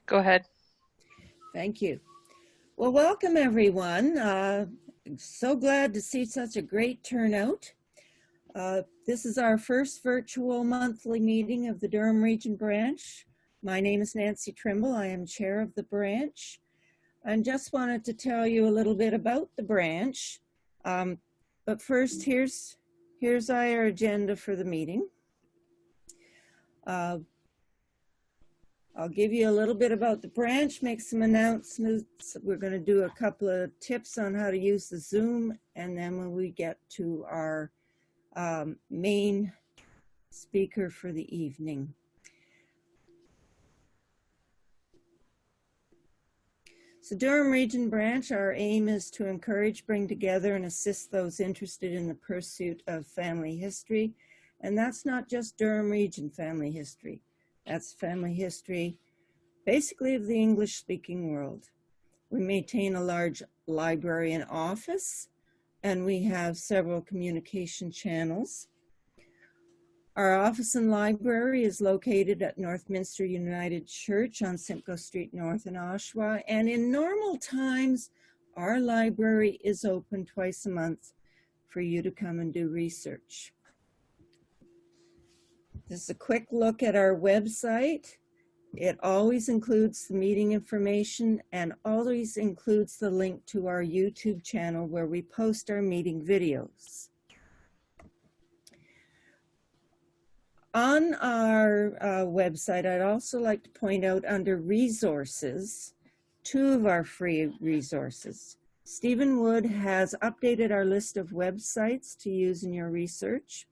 Go ahead. Thank you. Well, welcome everyone. So glad to see such a great turnout. This is our first virtual monthly meeting of the Durham Region Branch. My name is Nancy Trimble. I am chair of the branch. And just wanted to tell you a little bit about the branch. But first, here's our agenda for the meeting. I'll give you a little bit about the branch, make some announcements. We're going to do a couple of tips on how to use the Zoom, and then when we get to our main speaker for the evening. So Durham Region Branch, our aim is to encourage, bring together, and assist those interested in the pursuit of family history. And that's not just Durham Region family history. That's family history, basically, of the English-speaking world. We maintain a large library and office, and we have several communication channels. Our office and library is located at Northminster United Church on Simcoe Street North in Oshawa, and in normal times, our library is open twice a month for you to come and do research. This is a quick look at our website. It always includes the meeting information and always includes the link to our YouTube channel where we post our meeting videos. On our website, I'd also like to point out under resources, two of our free resources. Stephen Wood has updated our list of websites to use in your research.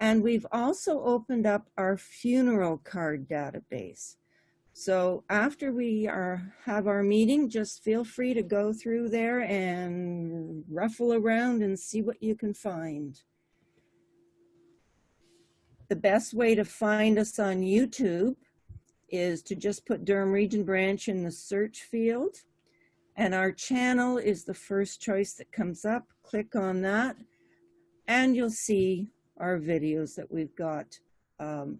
And we've also opened up our funeral card database. So after we have our meeting, just feel free to go through there and ruffle around and see what you can find. The best way to find us on YouTube is to just put Durham Region Branch in the search field. And our channel is the first choice that comes up. Click on that and you'll see our videos that we've got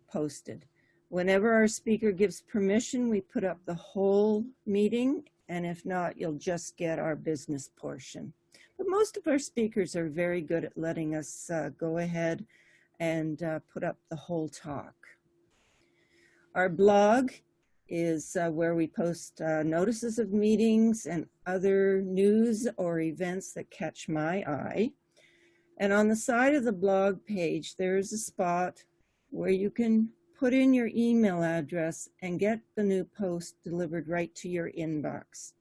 posted. Whenever our speaker gives permission, we put up the whole meeting, and if not, you'll just get our business portion. But most of our speakers are very good at letting us go ahead and put up the whole talk. Our blog is where we post notices of meetings and other news or events that catch my eye. And on the side of the blog page, there is a spot where you can put in your email address and get the new post delivered right to your inbox.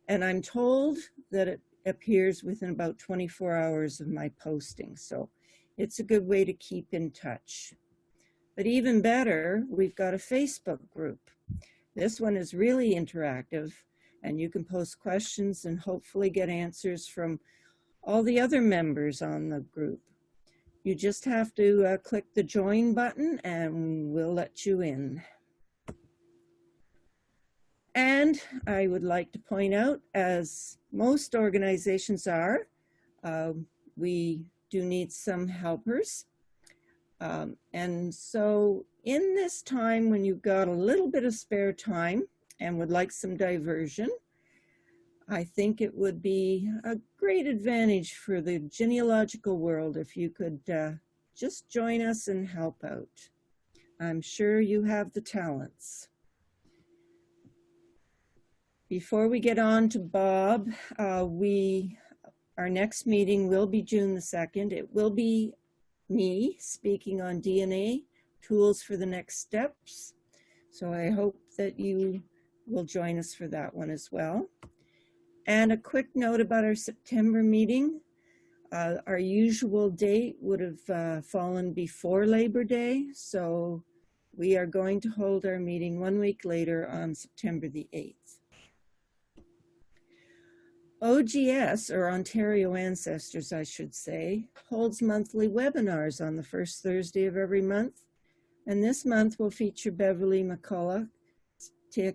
And I'm told that it appears within about 24 hours of my posting. So it's a good way to keep in touch. But even better, we've got a Facebook group. This one is really interactive, and you can post questions and hopefully get answers from all the other members on the group. You just have to click the join button and we'll let you in. And I would like to point out, as most organizations are, we do need some helpers. And so in this time when you've got a little bit of spare time and would like some diversion, I think it would be a great advantage for the genealogical world if you could just join us and help out. I'm sure you have the talents. Before we get on to Bob, our next meeting will be June the 2nd. It will be me speaking on DNA, tools for the next steps. So I hope that you will join us for that one as well. And a quick note about our September meeting. Our usual date would have fallen before Labor Day, so we are going to hold our meeting 1 week later on September the 8th. OGS, or Ontario Ancestors, I should say, holds monthly webinars on the first Thursday of every month. And this month will feature Beverly McCullough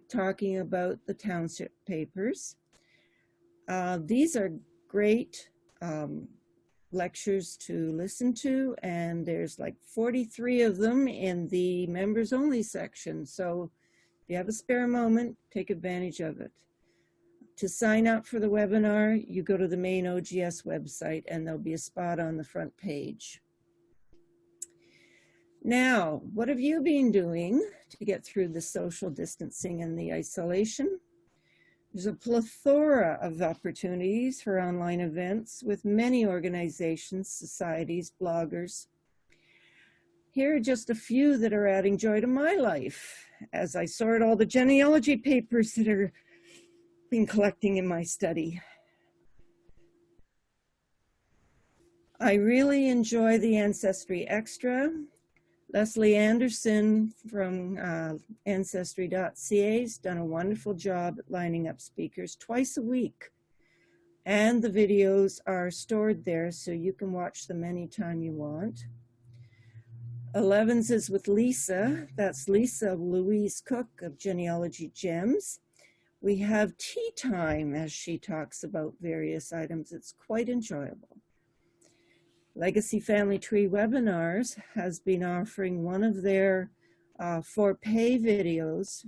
talking about the township papers. These are great lectures to listen to, and there's like 43 of them in the members only section. So you have a spare moment, take advantage of it. To sign up for the webinar, you go to the main OGS website and there'll be a spot on the front page. Now, what have you been doing to get through the social distancing and the isolation? There's a plethora of opportunities for online events with many organizations, societies, bloggers. Here are just a few that are adding joy to my life as I sort all the genealogy papers that are been collecting in my study. I really enjoy the Ancestry Extra. Leslie Anderson from Ancestry.ca has done a wonderful job at lining up speakers twice a week. And the videos are stored there so you can watch them anytime you want. 11s is with Lisa. That's Lisa Louise Cook of Genealogy Gems. We have tea time as she talks about various items. It's quite enjoyable. Legacy Family Tree Webinars has been offering one of their for pay videos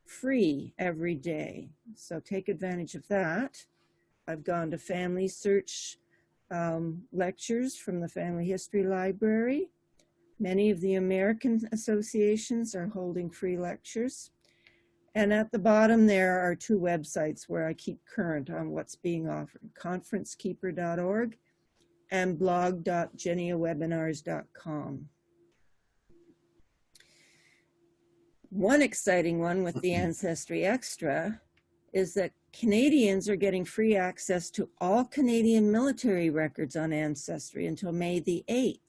free every day. So take advantage of that. I've gone to family search lectures from the Family History Library. Many of the American associations are holding free lectures. And at the bottom there are two websites where I keep current on what's being offered, conferencekeeper.org and blog.geniawebinars.com. One exciting one with the Ancestry Extra is that Canadians are getting free access to all Canadian military records on Ancestry until May the 8th,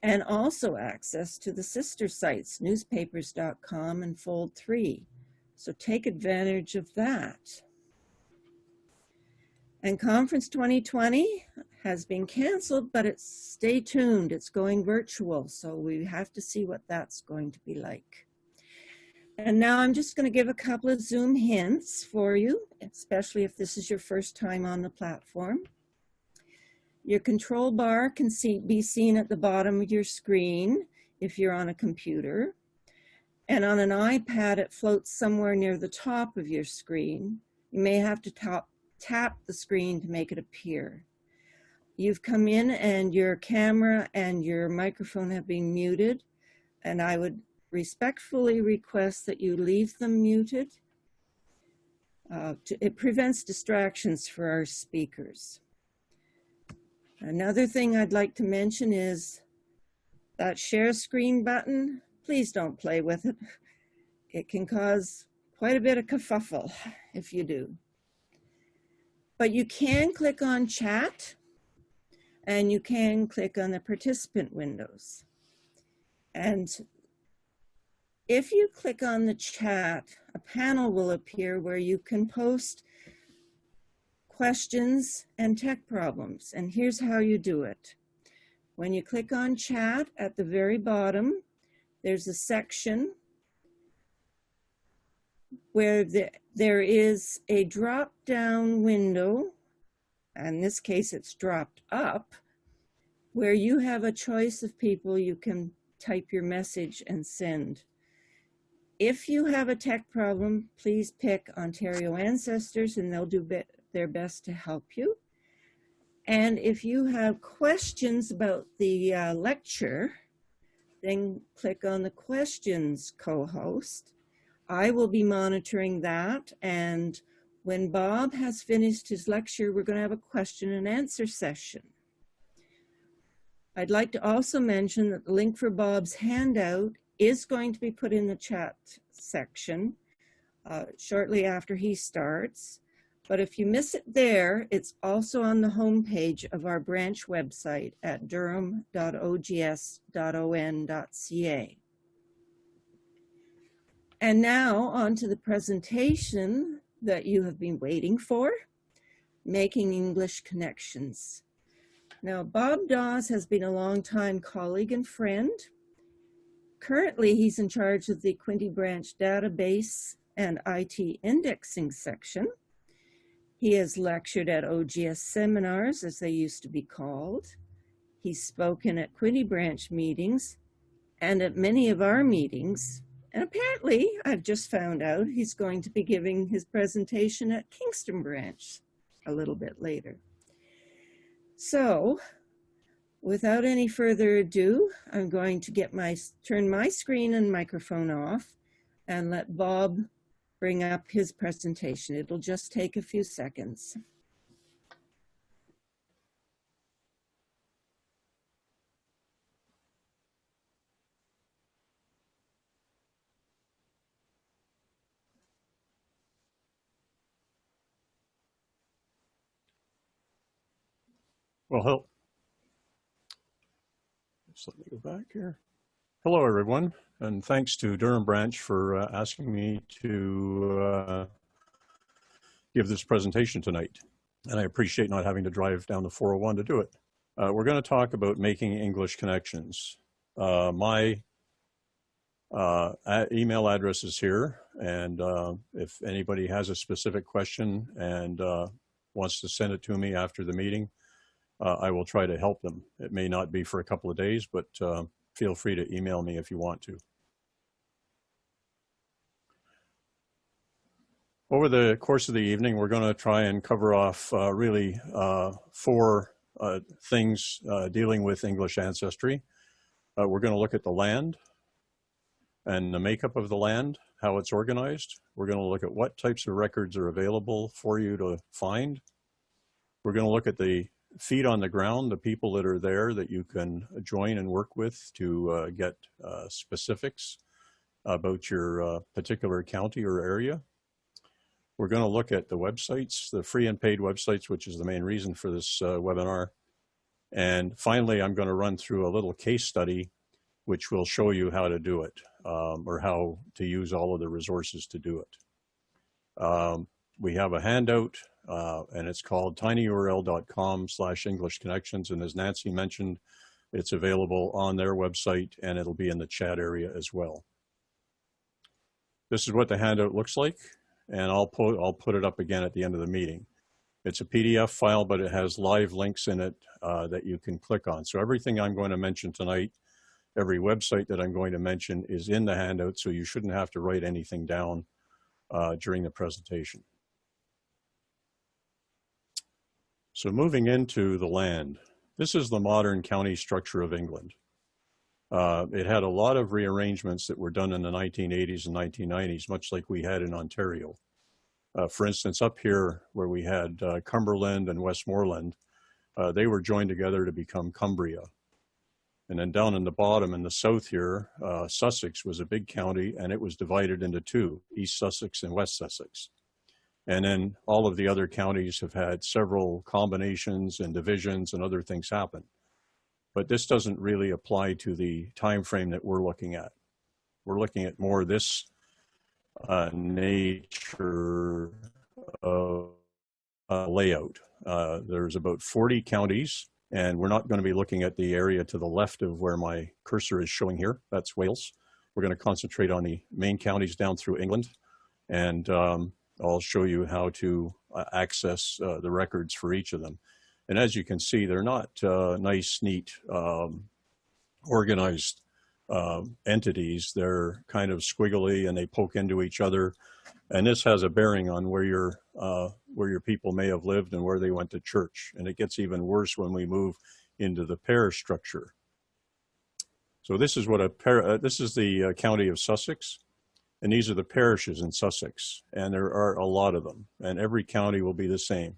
and also access to the sister sites, newspapers.com and Fold 3. So take advantage of that. And Conference 2020 has been canceled, but stay tuned. It's going virtual, so we have to see what that's going to be like. And now I'm just going to give a couple of Zoom hints for you, especially if this is your first time on the platform. Your control bar can be seen at the bottom of your screen if you're on a computer. And on an iPad, it floats somewhere near the top of your screen. You may have to tap the screen to make it appear. You've come in and your camera and your microphone have been muted, and I would respectfully request that you leave them muted. It prevents distractions for our speakers. Another thing I'd like to mention is that share screen button. Please don't play with it. It can cause quite a bit of kerfuffle if you do. But you can click on chat and you can click on the participant windows. And if you click on the chat, a panel will appear where you can post questions and tech problems. And here's how you do it. When you click on chat at the very bottom, there's a section where there is a drop-down window, in this case it's dropped up, where you have a choice of people you can type your message and send. If you have a tech problem, please pick Ontario Ancestors and they'll do their best to help you. And if you have questions about the lecture, then click on the questions co-host. I will be monitoring that, and when Bob has finished his lecture, we're going to have a question and answer session. I'd like to also mention that the link for Bob's handout is going to be put in the chat section shortly after he starts. But if you miss it there, it's also on the homepage of our branch website at durham.ogs.on.ca. And now on to the presentation that you have been waiting for, Making English Connections. Now, Bob Dawes has been a longtime colleague and friend. Currently, he's in charge of the Quinte Branch database and IT indexing section. He has lectured at OGS seminars, as they used to be called. He's spoken at Quinte Branch meetings and at many of our meetings And apparently, I've just found out he's going to be giving his presentation at Kingston Branch a little bit later. So, without any further ado, I'm going to turn my screen and microphone off and let Bob bring up his presentation. It'll just take a few seconds. Well, just let me go back here. Hello, everyone, and thanks to Durham Branch for asking me to give this presentation tonight. And I appreciate not having to drive down the 401 to do it. We're going to talk about making English connections. My email address is here, and if anybody has a specific question and wants to send it to me after the meeting, I will try to help them. It may not be for a couple of days, but feel free to email me if you want to. Over the course of the evening, we're going to try and cover off really 4 things dealing with English ancestry. We're going to look at the land and the makeup of the land, how it's organized. We're going to look at what types of records are available for you to find. We're going to look at the feet on the ground, the people that are there that you can join and work with to get specifics about your particular county or area. We're going to look at the websites, the free and paid websites, which is the main reason for this webinar. And finally, I'm going to run through a little case study, which will show you how to do it, or how to use all of the resources to do it. We have a handout, and it's called tinyurl.com/English Connections. And as Nancy mentioned, it's available on their website, and it'll be in the chat area as well. This is what the handout looks like, and I'll put it up again at the end of the meeting. It's a PDF file, but it has live links in it that you can click on. So everything I'm going to mention tonight, every website that I'm going to mention is in the handout, so you shouldn't have to write anything down during the presentation. So moving into the land, this is the modern county structure of England. It had a lot of rearrangements that were done in the 1980s and 1990s, much like we had in Ontario. For instance, up here where we had Cumberland and Westmoreland, they were joined together to become Cumbria. And then down in the bottom in the south here, Sussex was a big county, and it was divided into 2, East Sussex and West Sussex. And then all of the other counties have had several combinations and divisions and other things happen. But this doesn't really apply to the time frame that we're looking at. We're looking at more this nature of layout. There's about 40 counties, and we're not going to be looking at the area to the left of where my cursor is showing here. That's Wales. We're going to concentrate on the main counties down through England, and I'll show you how to access the records for each of them. And as you can see, they're not nice, neat, organized entities. They're kind of squiggly, and they poke into each other. And this has a bearing on where your people may have lived and where they went to church. And it gets even worse when we move into the parish structure. So this is what this is the county of Sussex. And these are the parishes in Sussex, and there are a lot of them, and every county will be the same.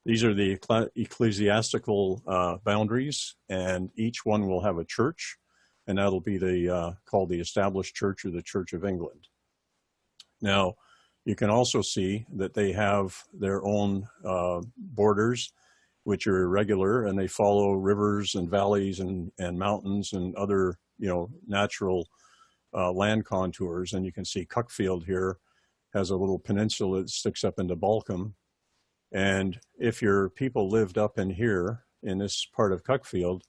These are the ecclesiastical boundaries, and each one will have a church, and that'll be called the Established Church or the Church of England. Now, you can also see that they have their own borders, which are irregular, and they follow rivers and valleys and mountains and other, natural land contours. And you can see Cuckfield here has a little peninsula that sticks up into Balcombe. And if your people lived up in here in this part of Cuckfield,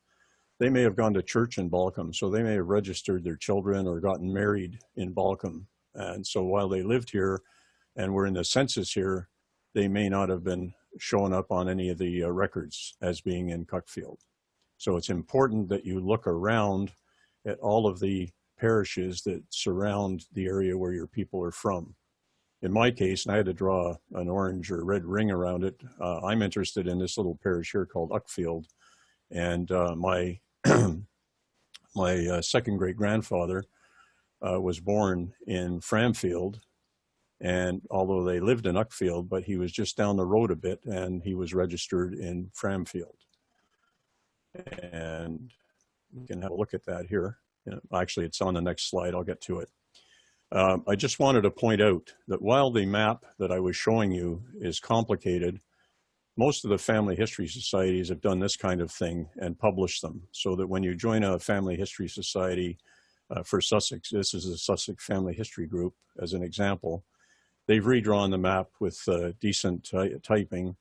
they may have gone to church in Balcombe. So they may have registered their children or gotten married in Balcombe. And so while they lived here and were in the census here, they may not have been showing up on any of the records as being in Cuckfield. So it's important that you look around at all of the parishes that surround the area where your people are from. In my case, and I had to draw an orange or red ring around it, I'm interested in this little parish here called Uckfield. And my my second great grandfather was born in Framfield, and although they lived in Uckfield, but he was just down the road a bit, and he was registered in Framfield. And we can have a look at that here. Actually, it's on the next slide. I'll get to it. I just wanted to point out that while the map that I was showing you is complicated, most of the family history societies have done this kind of thing and published them, so that when you join a family history society for Sussex, this is a Sussex Family History Group as an example, they've redrawn the map with decent typing.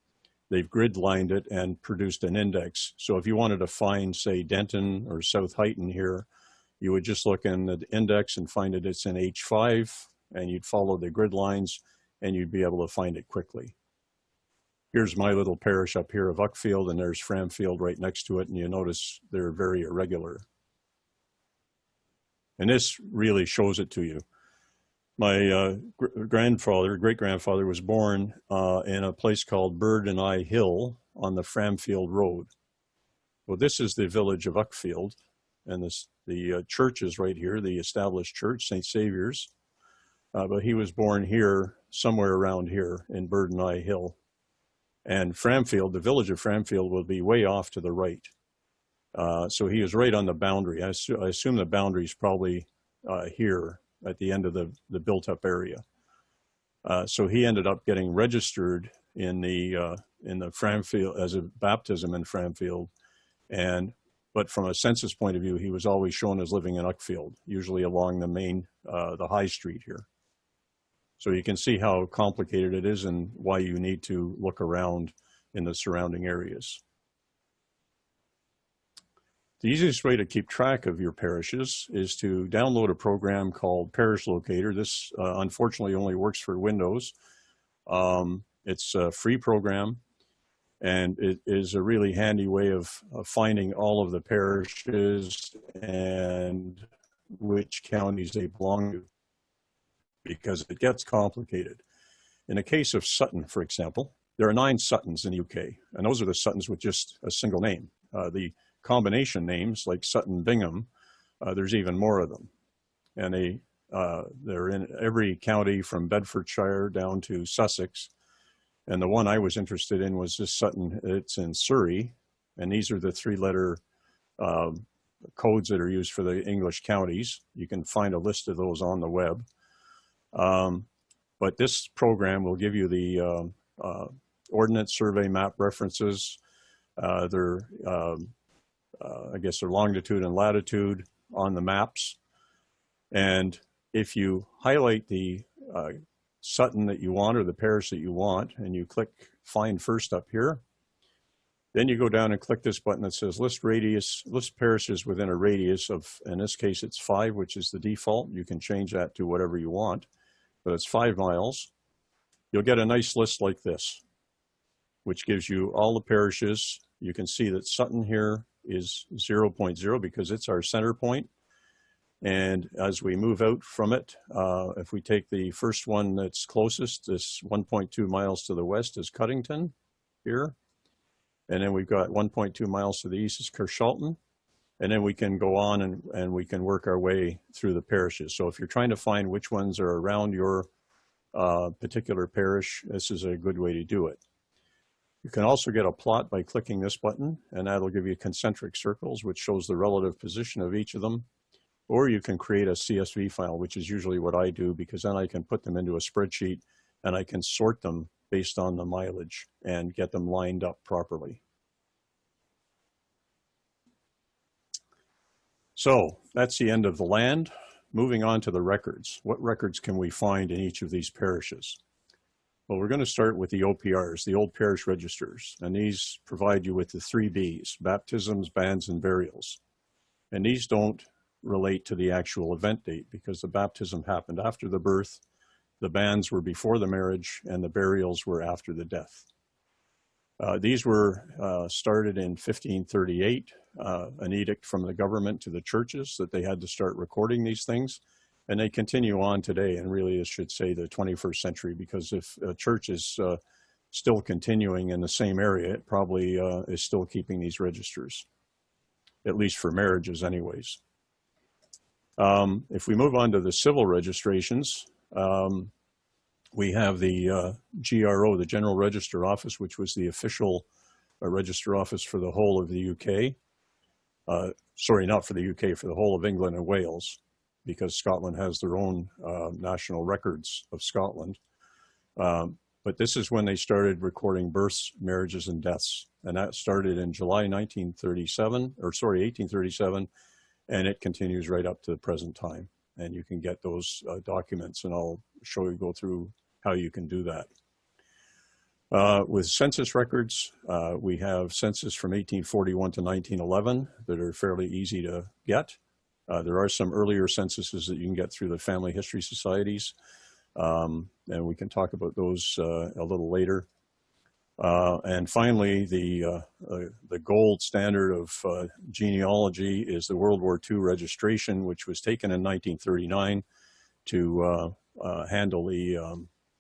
They've grid lined it and produced an index. So if you wanted to find, say, Denton or South Heighton here, you would just look in the index and find that it's in H5, and you'd follow the grid lines and you'd be able to find it quickly. Here's my little parish up here of Uckfield, and there's Framfield right next to it, and you notice they're very irregular. And this really shows it to you. My great-grandfather was born in a place called Bird and Eye Hill on the Framfield Road. Well, this is the village of Uckfield, and the church is right here, the established church, St. Saviour's. But he was born here, somewhere around here in Bird and Eye Hill. And Framfield, the village of Framfield, will be way off to the right. So he is right on the boundary. I assume the boundary is probably here at the end of the built-up area. So he ended up getting registered in the Framfield as a baptism in Framfield, but from a census point of view, he was always shown as living in Uckfield, usually along the main the high street here. So you can see how complicated it is and why you need to look around in the surrounding areas. The easiest way to keep track of your parishes is to download a program called Parish Locator. This unfortunately only works for Windows. It's a free program, and it is a really handy way of finding all of the parishes and which counties they belong to, because it gets complicated. In the case of Sutton, for example, there are 9 Suttons in the UK, and those are the Suttons with just a single name. The combination names like Sutton Bingham, there's even more of them. And they're in every county from Bedfordshire down to Sussex. And the one I was interested in was this Sutton. It's in Surrey. And these are the 3-letter codes that are used for the English counties. You can find a list of those on the web. But this program will give you the ordnance survey map references. I guess their longitude and latitude on the maps. And if you highlight the Sutton that you want or the parish that you want, and you click Find First up here, then you go down and click this button that says list parishes within a radius of, in this case, it's 5, which is the default. You can change that to whatever you want, but it's 5 miles. You'll get a nice list like this, which gives you all the parishes. You can see that Sutton here is 0.0 because it's our center point. And as we move out from it, if we take the first one that's closest, this 1.2 miles to the west is Cuddington here. And then we've got 1.2 miles to the east is Carshalton. And then we can go on and we can work our way through the parishes. So if you're trying to find which ones are around your particular parish, this is a good way to do it. You can also get a plot by clicking this button, and that'll give you concentric circles, which shows the relative position of each of them. Or you can create a CSV file, which is usually what I do, because then I can put them into a spreadsheet and I can sort them based on the mileage and get them lined up properly. So that's the end of the land. Moving on to the records. What records can we find in each of these parishes? Well, we're going to start with the OPRs, the Old Parish Registers, and these provide you with the 3 Bs, baptisms, banns, and burials. And these don't relate to the actual event date because the baptism happened after the birth, the banns were before the marriage, and the burials were after the death. These were started in 1538, an edict from the government to the churches that they had to start recording these things. And they continue on today, and really it should say the 21st century, because if a church is still continuing in the same area, it probably is still keeping these registers, at least for marriages anyways. If we move on to the civil registrations, we have the GRO, the General Register Office, which was the official register office for the whole of the UK. Sorry, not for the UK, for the whole of England and Wales, because Scotland has their own national records of Scotland. But this is when they started recording births, marriages, and deaths. And that started in July 1837, and it continues right up to the present time. And you can get those documents, and I'll go through how you can do that. With census records, we have census from 1841 to 1911 that are fairly easy to get. There are some earlier censuses that you can get through the family history societies, and we can talk about those a little later. And finally, the gold standard of genealogy is the World War II registration, which was taken in 1939 to handle the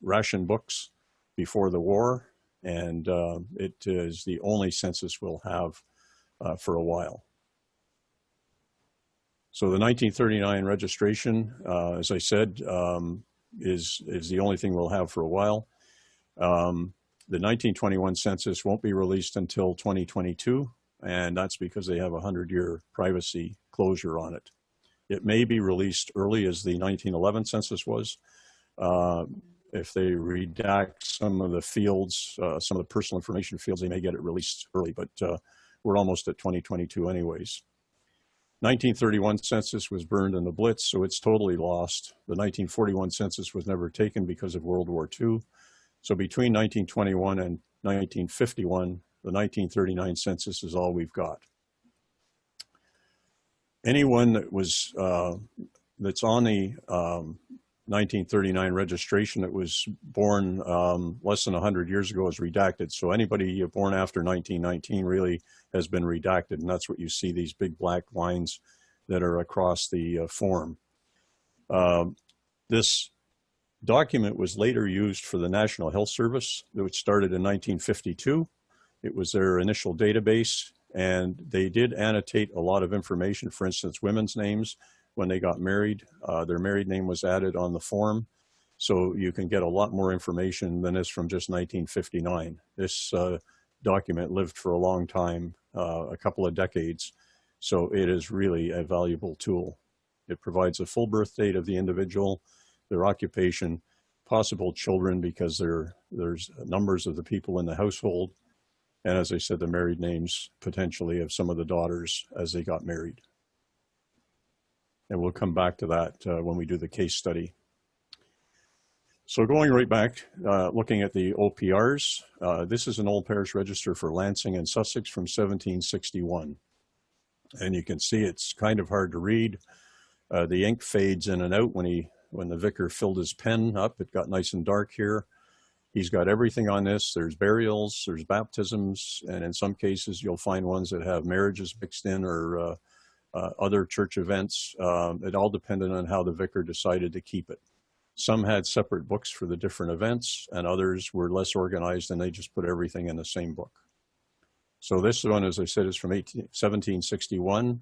ration books before the war, and it is the only census we'll have for a while. So the 1939 registration, as I said, is the only thing we'll have for a while. The 1921 census won't be released until 2022, and that's because they have a 100-year privacy closure on it. It may be released early, as the 1911 census was. If they redact some of the fields, some of the personal information fields, they may get it released early, but we're almost at 2022 anyways. 1931 census was burned in the Blitz, so it's totally lost. The 1941 census was never taken because of World War II. So between 1921 and 1951, the 1939 census is all we've got. Anyone that was that's on the 1939 registration that was born less than 100 years ago is redacted. So anybody born after 1919 really has been redacted, and that's what you see, these big black lines that are across the form. This document was later used for the National Health Service, which started in 1952. It was their initial database, and they did annotate a lot of information. For instance, women's names. When they got married, their married name was added on the form. So you can get a lot more information than this from just 1959. This document lived for a long time, a couple of decades. So it is really a valuable tool. It provides a full birth date of the individual, their occupation, possible children, because there's numbers of the people in the household. And as I said, the married names potentially of some of the daughters as they got married. And we'll come back to that when we do the case study. So going right back, looking at the OPRs, this is an old parish register for Lancing and Sussex from 1761. And you can see it's kind of hard to read. The ink fades in and out when the vicar filled his pen up. It got nice and dark here. He's got everything on this. There's burials, there's baptisms, and in some cases you'll find ones that have marriages mixed in, or other church events. It all depended on how the vicar decided to keep it. Some had separate books for the different events, and others were less organized, and they just put everything in the same book. So this one, as I said, is from 1761,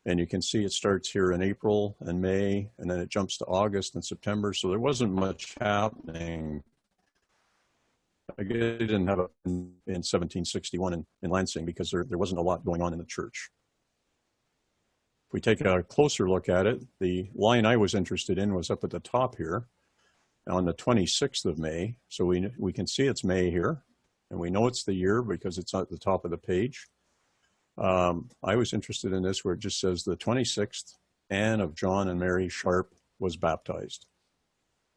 and you can see it starts here in April and May, and then it jumps to August and September. So there wasn't much happening. I guess they didn't have it in 1761 in Lancing, because there wasn't a lot going on in the church. If we take a closer look at it, the line I was interested in was up at the top here on the 26th of May. So we can see it's May here, and we know it's the year because it's at the top of the page. I was interested in this where it just says the 26th, Anne of John and Mary Sharp was baptized.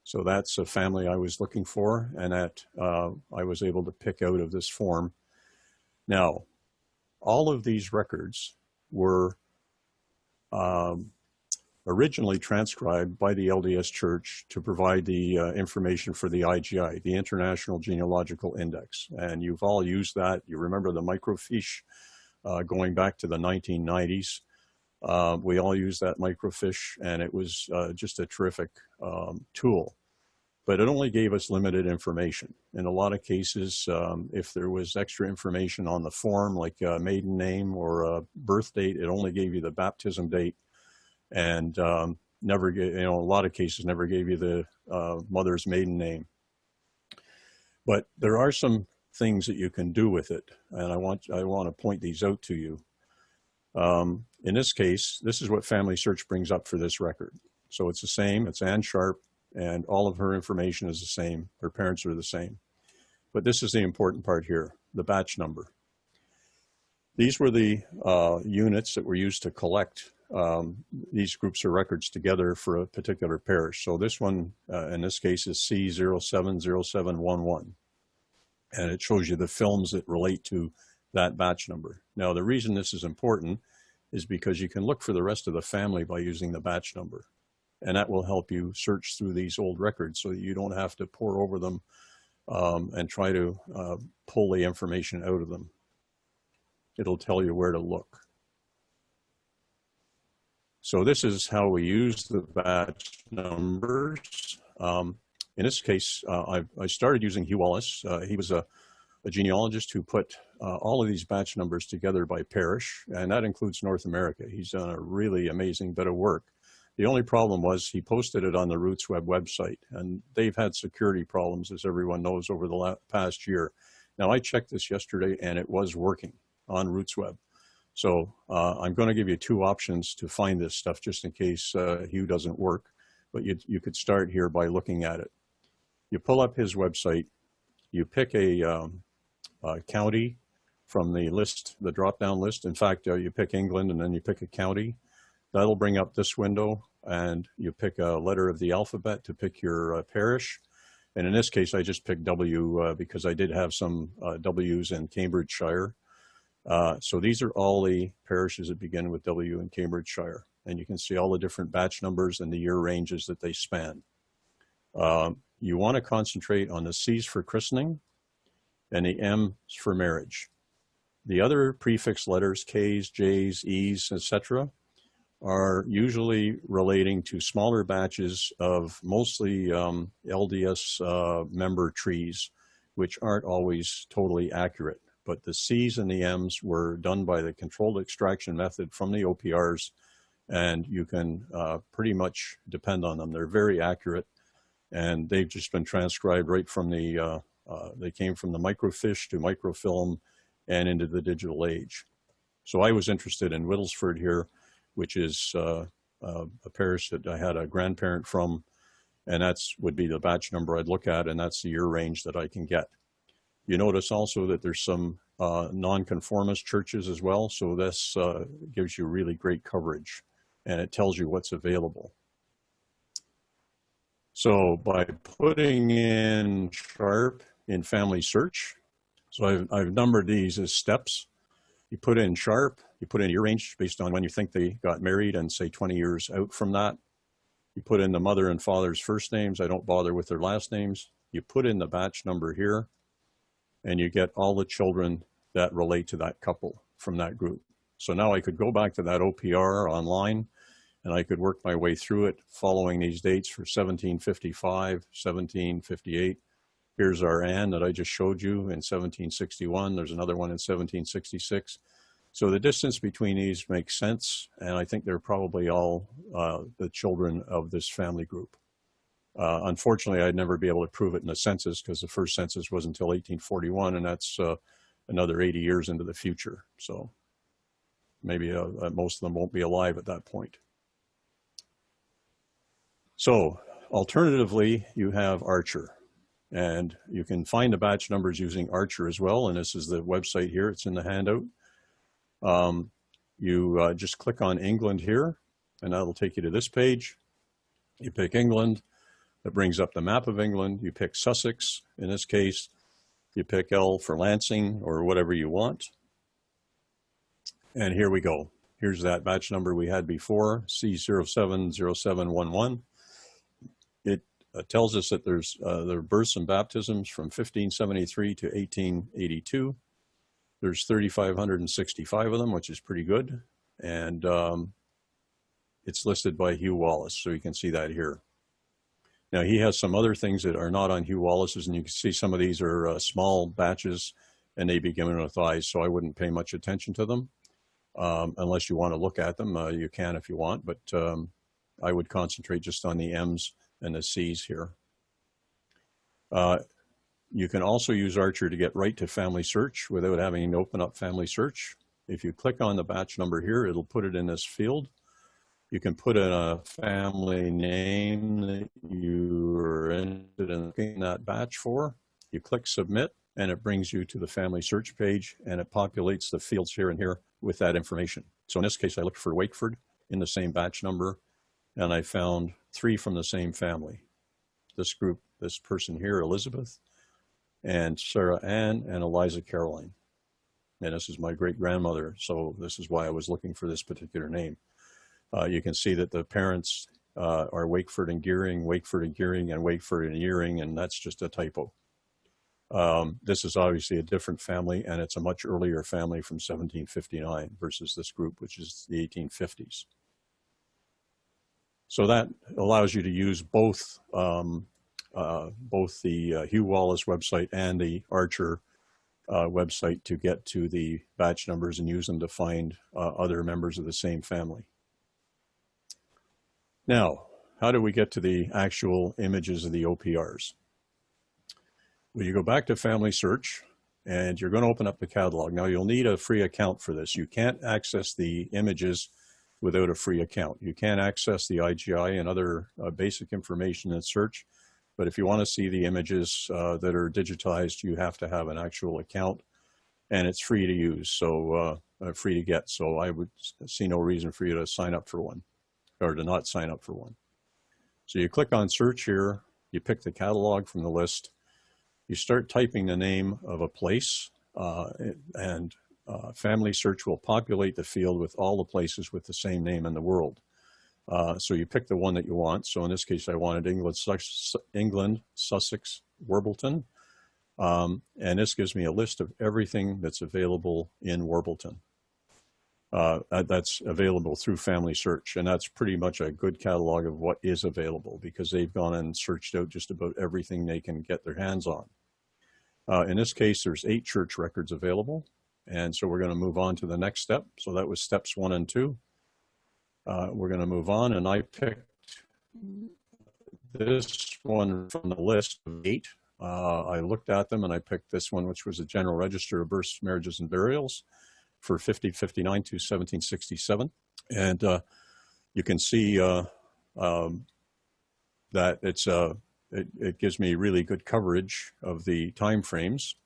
So that's a family I was looking for, and that I was able to pick out of this form. Now, all of these records were originally transcribed by the LDS Church to provide the information for the IGI, the International Genealogical Index. And you've all used that. You remember the microfiche going back to the 1990s. We all used that microfiche, and it was just a terrific tool. But it only gave us limited information. In a lot of cases, if there was extra information on the form, like a maiden name or a birth date, it only gave you the baptism date, and never, a lot of cases never gave you the mother's maiden name. But there are some things that you can do with it, and I want to point these out to you. In this case, this is what Family Search brings up for this record. So it's the same. It's Ann Sharp, and all of her information is the same. Her parents are the same. But this is the important part here, the batch number. These were the units that were used to collect these groups of records together for a particular parish. So this one, in this case, is C070711. And it shows you the films that relate to that batch number. Now, the reason this is important is because you can look for the rest of the family by using the batch number. And that will help you search through these old records so that you don't have to pore over them and try to pull the information out of them. It'll tell you where to look. So this is how we use the batch numbers. In this case, I started using Hugh Wallis. He was a genealogist who put all of these batch numbers together by parish, and that includes North America. He's done a really amazing bit of work. The only problem was he posted it on the RootsWeb website, and they've had security problems, as everyone knows, over the past year. Now, I checked this yesterday, and it was working on RootsWeb. So I'm going to give you two options to find this stuff, just in case Hugh doesn't work. But you could start here by looking at it. You pull up his website. You pick a county from the list, the drop-down list. In fact, you pick England, and then you pick a county. That'll bring up this window, and you pick a letter of the alphabet to pick your parish. And in this case, I just picked W because I did have some W's in Cambridgeshire. So these are all the parishes that begin with W in Cambridgeshire. And you can see all the different batch numbers and the year ranges that they span. You want to concentrate on the C's for christening and the M's for marriage. The other prefix letters, K's, J's, E's, etc., are usually relating to smaller batches of mostly LDS member trees, which aren't always totally accurate. But the C's and the M's were done by the controlled extraction method from the OPRs, and you can pretty much depend on them. They're very accurate, and they've just been transcribed right from the, they came from the microfiche to microfilm and into the digital age. So I was interested in Whittlesford here, which is a parish that I had a grandparent from, and that's would be the batch number I'd look at, and that's the year range that I can get. You notice also that there's some nonconformist churches as well, so this gives you really great coverage, and it tells you what's available. So by putting in Sharp in Family Search, so I've numbered these as steps. You put in Sharp, you put in year range based on when you think they got married and say 20 years out from that. You put in the mother and father's first names. I don't bother with their last names. You put in the batch number here, and you get all the children that relate to that couple from that group. So now I could go back to that OPR online, and I could work my way through it following these dates for 1755, 1758. Here's our Anne that I just showed you in 1761. There's another one in 1766. So the distance between these makes sense, and I think they're probably all the children of this family group. Unfortunately, I'd never be able to prove it in the census because the first census was until 1841, and that's another 80 years into the future. So maybe most of them won't be alive at that point. So alternatively, you have Archer. And you can find the batch numbers using Archer as well. And this is the website here. It's in the handout. You just click on England here, and that'll take you to this page. You pick England. That brings up the map of England. You pick Sussex. In this case, you pick L for Lancing or whatever you want. And here we go. Here's that batch number we had before, C070711. It tells us that there are births and baptisms from 1573 to 1882. There's 3,565 of them, which is pretty good. And it's listed by Hugh Wallis, so you can see that here. Now, he has some other things that are not on Hugh Wallis's, and you can see some of these are small batches, and they begin with I's, so I wouldn't pay much attention to them. Unless you want to look at them, you can if you want, but I would concentrate just on the M's and the C's here. You can also use Archer to get right to Family Search without having to open up Family Search. If you click on the batch number here, it'll put it in this field. You can put in a family name that you are interested in looking that batch for. You click Submit, and it brings you to the Family Search page, and it populates the fields here and here with that information. So in this case, I looked for Wakeford in the same batch number, and I found 3 from the same family. This group, this person here, Elizabeth, and Sarah Ann, and Eliza Caroline. And this is my great-grandmother, so this is why I was looking for this particular name. You can see that the parents are Wakeford and Gearing, Wakeford and Gearing, and Wakeford and Earing, and that's just a typo. This is obviously a different family, and it's a much earlier family from 1759 versus this group, which is the 1850s. So that allows you to use both the Hugh Wallis website and the Archer website to get to the batch numbers and use them to find other members of the same family. Now, how do we get to the actual images of the OPRs? Well, you go back to Family Search, and you're going to open up the catalog. Now, you'll need a free account for this. You can't access the images without a free account. You can access the IGI and other basic information in search, but if you want to see the images that are digitized, you have to have an actual account, and it's free to use, so free to get. So I would see no reason for you to sign up for one, or to not sign up for one. So you click on search here, you pick the catalog from the list, you start typing the name of a place, and Family Search will populate the field with all the places with the same name in the world. So you pick the one that you want. So in this case, I wanted England, Sussex, Warbleton. And this gives me a list of everything that's available in Warbleton. That's available through Family Search, and that's pretty much a good catalog of what is available because they've gone and searched out just about everything they can get their hands on. In this case, there's 8 church records available, and so we're going to move on to the next step. So that was steps 1 and 2. We're going to move on, and I picked this one from the list of 8. I looked at them, and I picked this one, which was a General Register of Births, Marriages, and Burials for 1559 to 1767. And you can see that it gives me really good coverage of the time frames.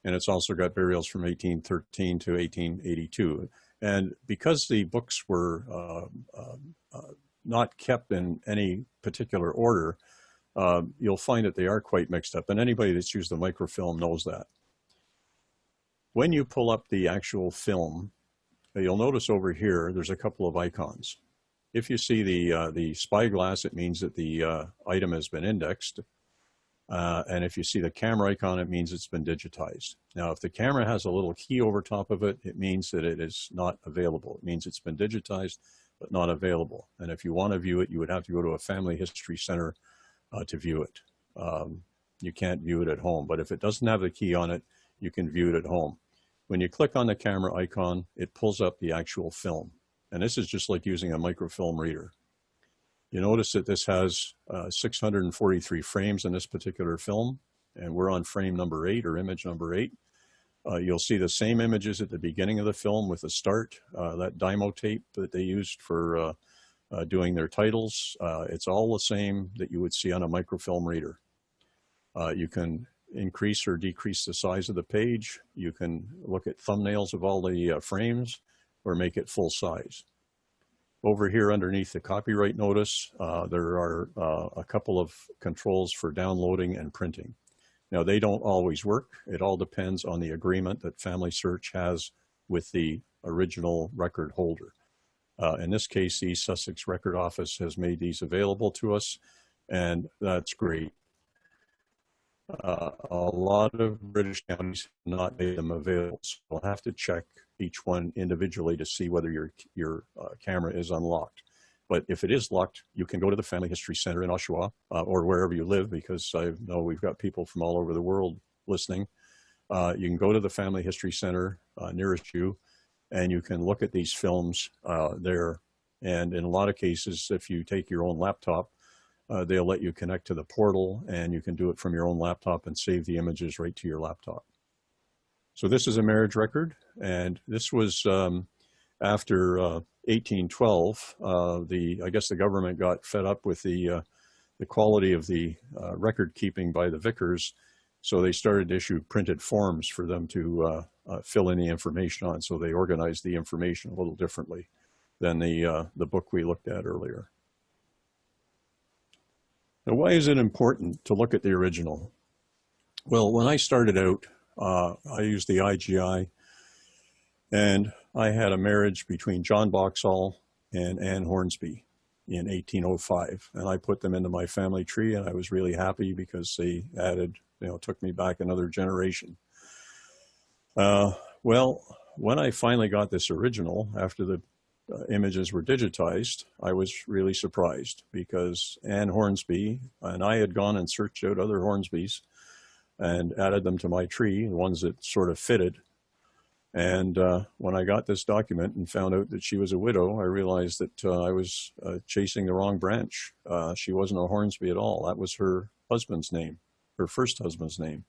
And it's also got burials from 1813 to 1882. And because the books were not kept in any particular order, you'll find that they are quite mixed up. And anybody that's used the microfilm knows that. When you pull up the actual film, you'll notice over here, there's a couple of icons. If you see the spyglass, it means that the item has been indexed. And if you see the camera icon, it means it's been digitized. Now, if the camera has a little key over top of it, it means that it is not available. It means it's been digitized, but not available. And if you want to view it, you would have to go to a family history center to view it. You can't view it at home, but if it doesn't have the key on it, you can view it at home. When you click on the camera icon, it pulls up the actual film. And this is just like using a microfilm reader. You notice that this has 643 frames in this particular film, and we're on frame number 8 or image number 8. You'll see the same images at the beginning of the film with the start, that Dymo tape that they used for doing their titles. It's all the same that you would see on a microfilm reader. You can increase or decrease the size of the page. You can look at thumbnails of all the frames or make it full size. Over here underneath the copyright notice, there are a couple of controls for downloading and printing. Now, they don't always work. It all depends on the agreement that Family Search has with the original record holder. In this case, the East Sussex Record Office has made these available to us, and that's great. A lot of British counties have not made them available, so we'll have to check each one individually to see whether your camera is unlocked. But if it is locked, you can go to the Family History Center in Oshawa or wherever you live, because I know we've got people from all over the world listening. You can go to the Family History Center nearest you, and you can look at these films there. And in a lot of cases, if you take your own laptop, they'll let you connect to the portal, and you can do it from your own laptop and save the images right to your laptop. So this is a marriage record, and this was after 1812. I guess the government got fed up with the quality of the record keeping by the vicars, so they started to issue printed forms for them to fill in the information on. So they organized the information a little differently than the book we looked at earlier. Now, why is it important to look at the original? Well, when I started out, I used the IGI, and I had a marriage between John Boxall and Anne Hornsby in 1805, and I put them into my family tree, and I was really happy because they added, took me back another generation. Well, when I finally got this original, after the images were digitized, I was really surprised, because Anne Hornsby and I had gone and searched out other Hornsbys and added them to my tree, the ones that sort of fitted. And when I got this document and found out that she was a widow, I realized that I was chasing the wrong branch. She wasn't a Hornsby at all. That was her husband's name, her first husband's name.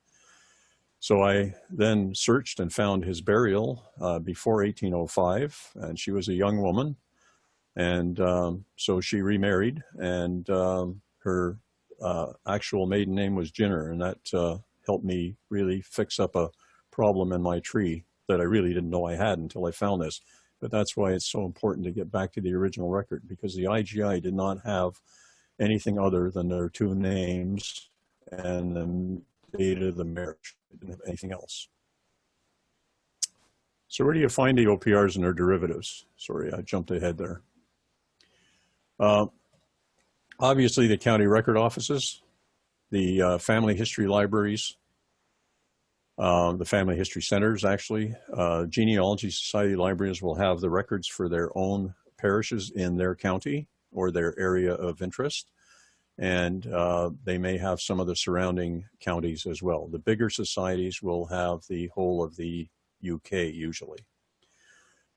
So I then searched and found his burial before 1805, and she was a young woman. And so she remarried, and her actual maiden name was Jinner, and that helped me really fix up a problem in my tree that I really didn't know I had until I found this. But that's why it's so important to get back to the original record, because the IGI did not have anything other than their two names and the date of the marriage. It didn't have anything else. So where do you find the OPRs and their derivatives? Sorry, I jumped ahead there. Obviously, the county record offices, the family history libraries, the family history centers, actually. Genealogy Society libraries will have the records for their own parishes in their county or their area of interest. And they may have some of the surrounding counties as well. The bigger societies will have the whole of the UK usually.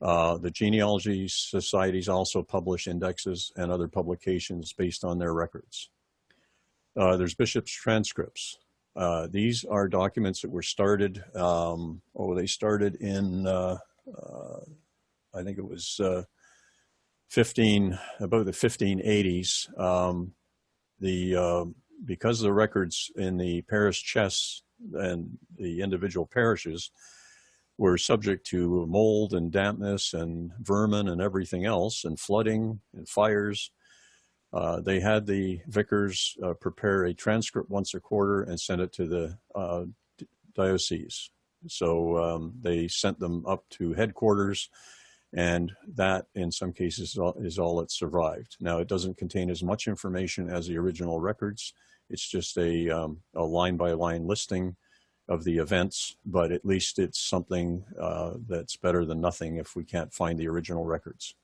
The genealogy societies also publish indexes and other publications based on their records. There's bishops' transcripts. These are documents that were started, they started in, I think it was about the 1580s. Because the records in the parish chests and the individual parishes were subject to mold and dampness and vermin and everything else, and flooding and fires, they had the vicars prepare a transcript once a quarter and send it to the diocese. So they sent them up to headquarters, and that in some cases is all that survived. Now, it doesn't contain as much information as the original records. It's just a line-by-line listing of the events, but at least it's something that's better than nothing if we can't find the original records.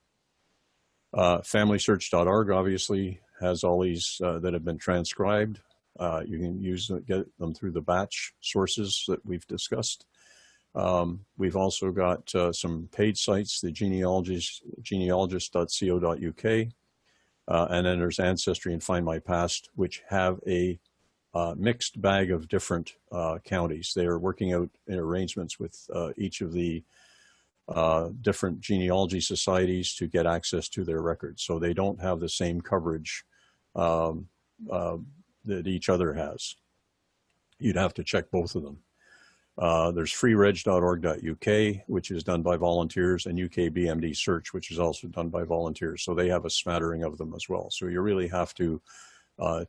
FamilySearch.org obviously has all these that have been transcribed. You can get them through the batch sources that we've discussed. We've also got some paid sites, the genealogist.co.uk, and then there's Ancestry and Find My Past, which have a mixed bag of different counties. They are working out arrangements with each of the different genealogy societies to get access to their records. So they don't have the same coverage that each other has. You'd have to check both of them. There's freereg.org.uk, which is done by volunteers, and UKBMD Search, which is also done by volunteers. So they have a smattering of them as well. So you really have to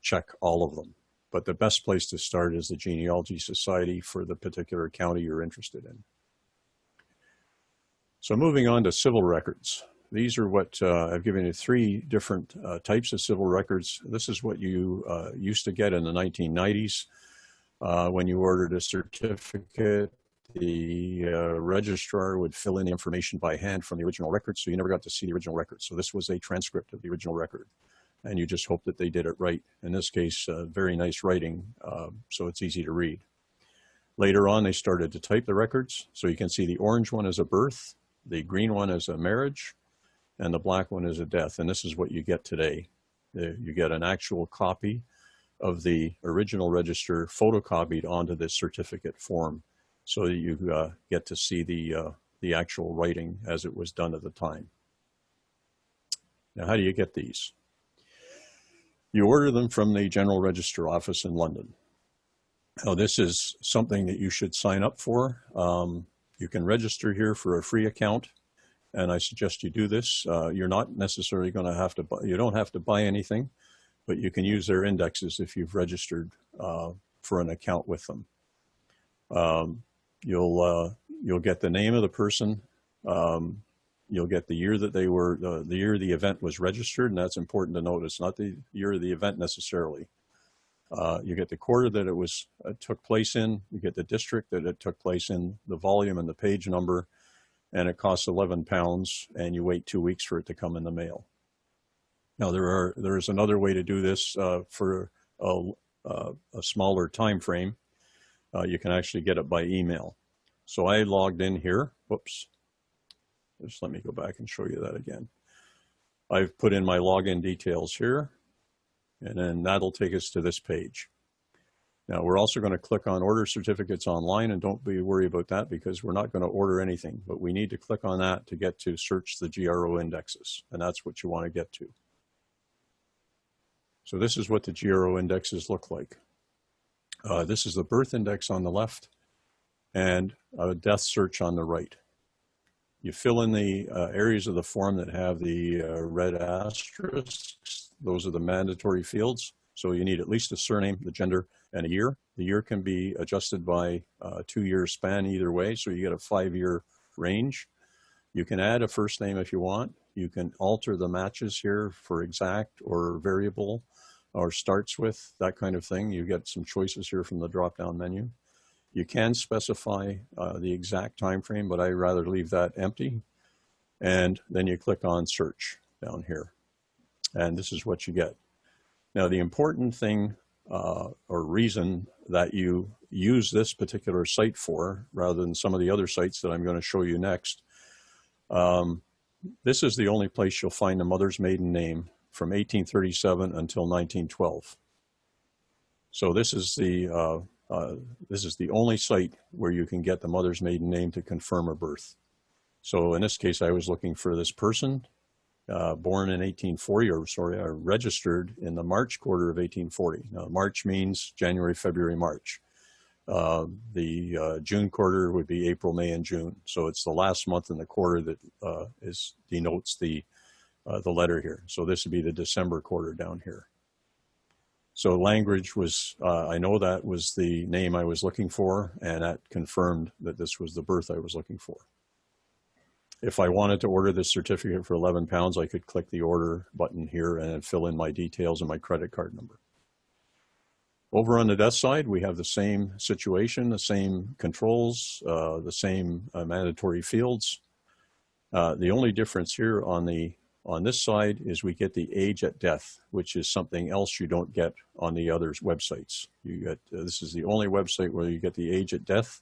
check all of them. But the best place to start is the Genealogy Society for the particular county you're interested in. So moving on to civil records. these are what I've given you three different types of civil records. This is what you used to get in the 1990s when you ordered a certificate. The registrar would fill in the information by hand from the original record, so you never got to see the original record. So this was a transcript of the original record, and you just hope that they did it right. In this case, very nice writing, so it's easy to read. Later on, they started to type the records, so you can see the orange one is a birth, the green one is a marriage, and the black one is a death. And this is what you get today. You get an actual copy of the original register photocopied onto this certificate form, so that you get to see the actual writing as it was done at the time. Now, how do you get these? You order them from the General Register office in London. Now, this is something that you should sign up for. You can register here for a free account, and I suggest you do this. You're not necessarily going to have to buy, you don't have to buy anything, but you can use their indexes if you've registered for an account with them. You'll get the name of the person. You'll get the year that they were, the year the event was registered, and that's important to note. It's not the year of the event necessarily. You get the quarter that it took place in, you get the district that it took place in, the volume and the page number, and it costs £11, and you wait 2 weeks for it to come in the mail. Now there is another way to do this for a smaller time frame. You can actually get it by email. So I logged in here. Whoops. Just let me go back and show you that again. I've put in my login details here, and then that'll take us to this page. Now we're also going to click on order certificates online, and don't be worried about that because we're not going to order anything, but we need to click on that to get to search the GRO indexes, and that's what you want to get to. So this is what the GRO indexes look like. This is the birth index on the left and a death search on the right. You fill in the areas of the form that have the red asterisks. Those are the mandatory fields. So you need at least a surname, the gender, and a year. The year can be adjusted by a 2-year span either way, so you get a 5-year range. You can add a first name if you want. You can alter the matches here for exact or variable or starts with, that kind of thing. You get some choices here from the drop-down menu. You can specify the exact time frame, but I'd rather leave that empty. And then you click on search down here. And this is what you get. Now, the important thing or reason that you use this particular site for, rather than some of the other sites that I'm going to show you next, this is the only place you'll find a mother's maiden name from 1837 until 1912. So this is the only site where you can get the mother's maiden name to confirm a birth. So in this case, I was looking for this person, born in 1840, or sorry, registered in the March quarter of 1840. Now, March means January, February, March. The June quarter would be April, May, and June. So it's the last month in the quarter that denotes the letter here. So this would be the December quarter down here. So language was, I know that was the name I was looking for, and that confirmed that this was the birth I was looking for. If I wanted to order this certificate for £11, I could click the order button here and then fill in my details and my credit card number. Over on the death side, we have the same situation, the same controls, the same mandatory fields. The only difference here on this side is we get the age at death, which is something else you don't get on the other websites. You get this is the only website where you get the age at death.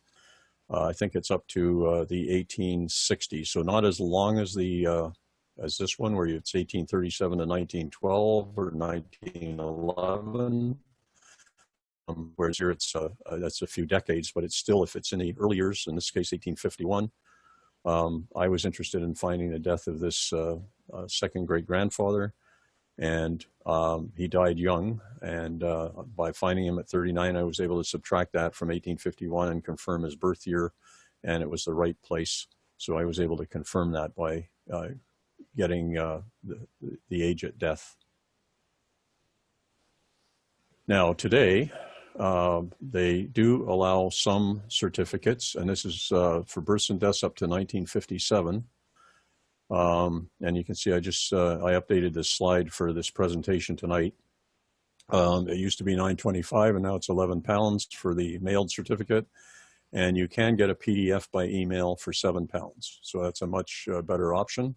I think it's up to the 1860s, so not as long as as this one where it's 1837 to 1912 or 1911. Whereas here it's that's a few decades, but it's still, if it's in the early years, in this case 1851. I was interested in finding the death of this second great-grandfather, and he died young, and by finding him at 39, I was able to subtract that from 1851 and confirm his birth year, and it was the right place. So I was able to confirm that by getting the age at death. Now today, they do allow some certificates, and this is for births and deaths up to 1957. And you can see I updated this slide for this presentation tonight. It used to be $9.25 and now it's £11 for the mailed certificate. And you can get a PDF by email for £7. So that's a much better option.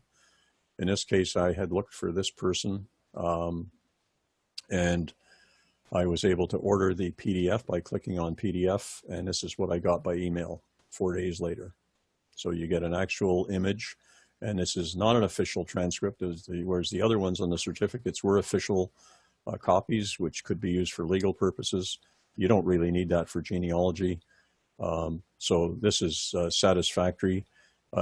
In this case, I had looked for this person, and I was able to order the PDF by clicking on PDF, and this is what I got by email 4 days later. So you get an actual image, and this is not an official transcript, whereas the other ones on the certificates were official copies, which could be used for legal purposes. You don't really need that for genealogy. So this is satisfactory.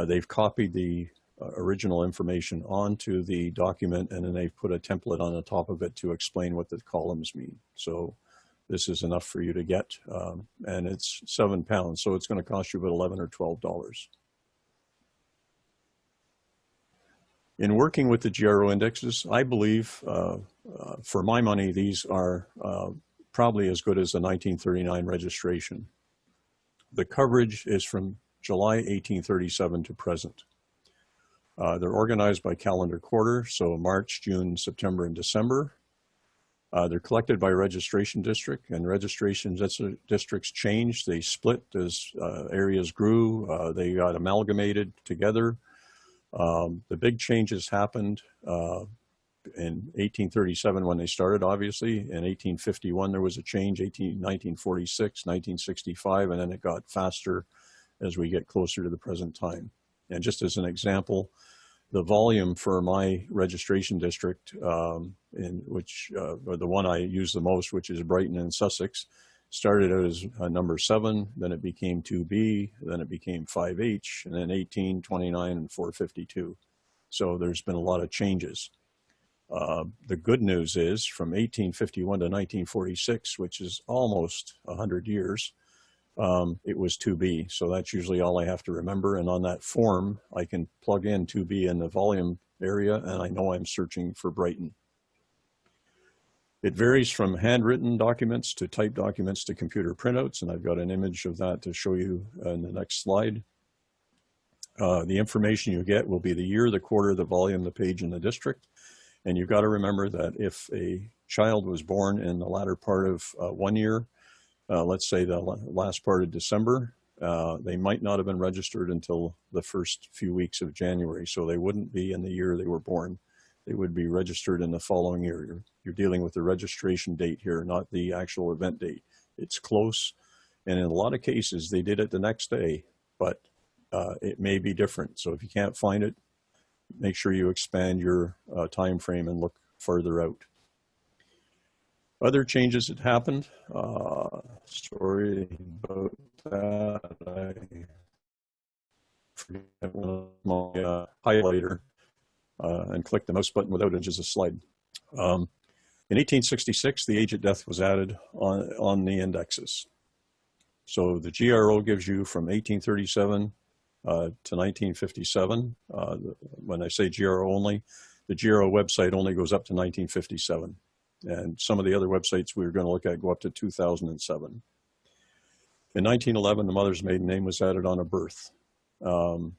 They've copied the original information onto the document, and then they've put a template on the top of it to explain what the columns mean. So this is enough for you to get, and it's £7, so it's going to cost you about $11 or $12. In working with the GRO indexes, I believe, for my money, these are probably as good as the 1939 registration. The coverage is from July 1837 to present. They're organized by calendar quarter, so March, June, September, and December. They're collected by registration district, and registration districts changed. They split as areas grew. They got amalgamated together. The big changes happened in 1837 when they started, obviously. In 1851, there was a change, 1946, 1965, and then it got faster as we get closer to the present time. And just as an example, the volume for my registration district, or the one I use the most, which is Brighton and Sussex, started out as number 7, then it became 2B, then it became 5H, and then 18, 29, and 452. So there's been a lot of changes. The good news is from 1851 to 1946, which is almost 100 years, it was 2B. So that's usually all I have to remember. And on that form, I can plug in 2B in the volume area, and I know I'm searching for Brighton. It varies from handwritten documents to typed documents to computer printouts, and I've got an image of that to show you in the next slide. The information you get will be the year, the quarter, the volume, the page, and the district. And you've got to remember that if a child was born in the latter part of 1 year, let's say the last part of December, they might not have been registered until the first few weeks of January. So they wouldn't be in the year they were born. They would be registered in the following year. You're dealing with the registration date here, not the actual event date. It's close. And in a lot of cases, they did it the next day, but it may be different. So if you can't find it, make sure you expand your time frame and look further out. Other changes that happened, sorry about that. I forget one of my highlighter and click the mouse button without it, just a slide. In 1866, the age at death was added on the indexes. So the GRO gives you from 1837 to 1957. When I say GRO only, the GRO website only goes up to 1957. And some of the other websites we were going to look at go up to 2007. In 1911, the mother's maiden name was added on a birth. The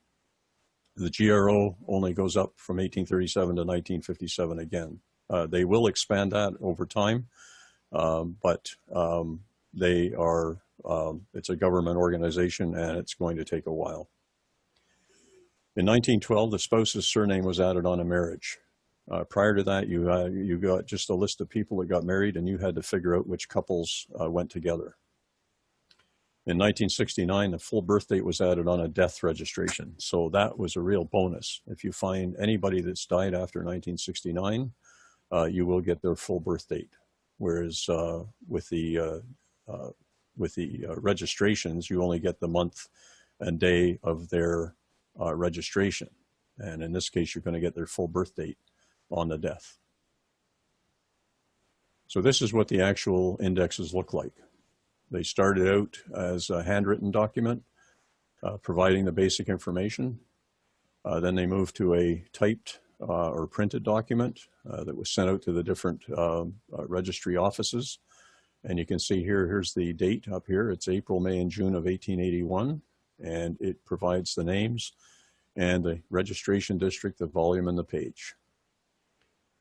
GRO only goes up from 1837 to 1957 again. They will expand that over time, but they are, it's a government organization and it's going to take a while. In 1912, the spouse's surname was added on a marriage. Prior to that, you got just a list of people that got married and you had to figure out which couples went together. In 1969, the full birth date was added on a death registration. So that was a real bonus. If you find anybody that's died after 1969, you will get their full birth date. Whereas with the registrations, you only get the month and day of their registration. And in this case, you're going to get their full birth date on the death. So this is what the actual indexes look like. They started out as a handwritten document, providing the basic information. Then they moved to a typed or printed document that was sent out to the different registry offices. And you can see here, here's the date up here. It's April, May, and June of 1881. And it provides the names. and the registration district, the volume, and the page.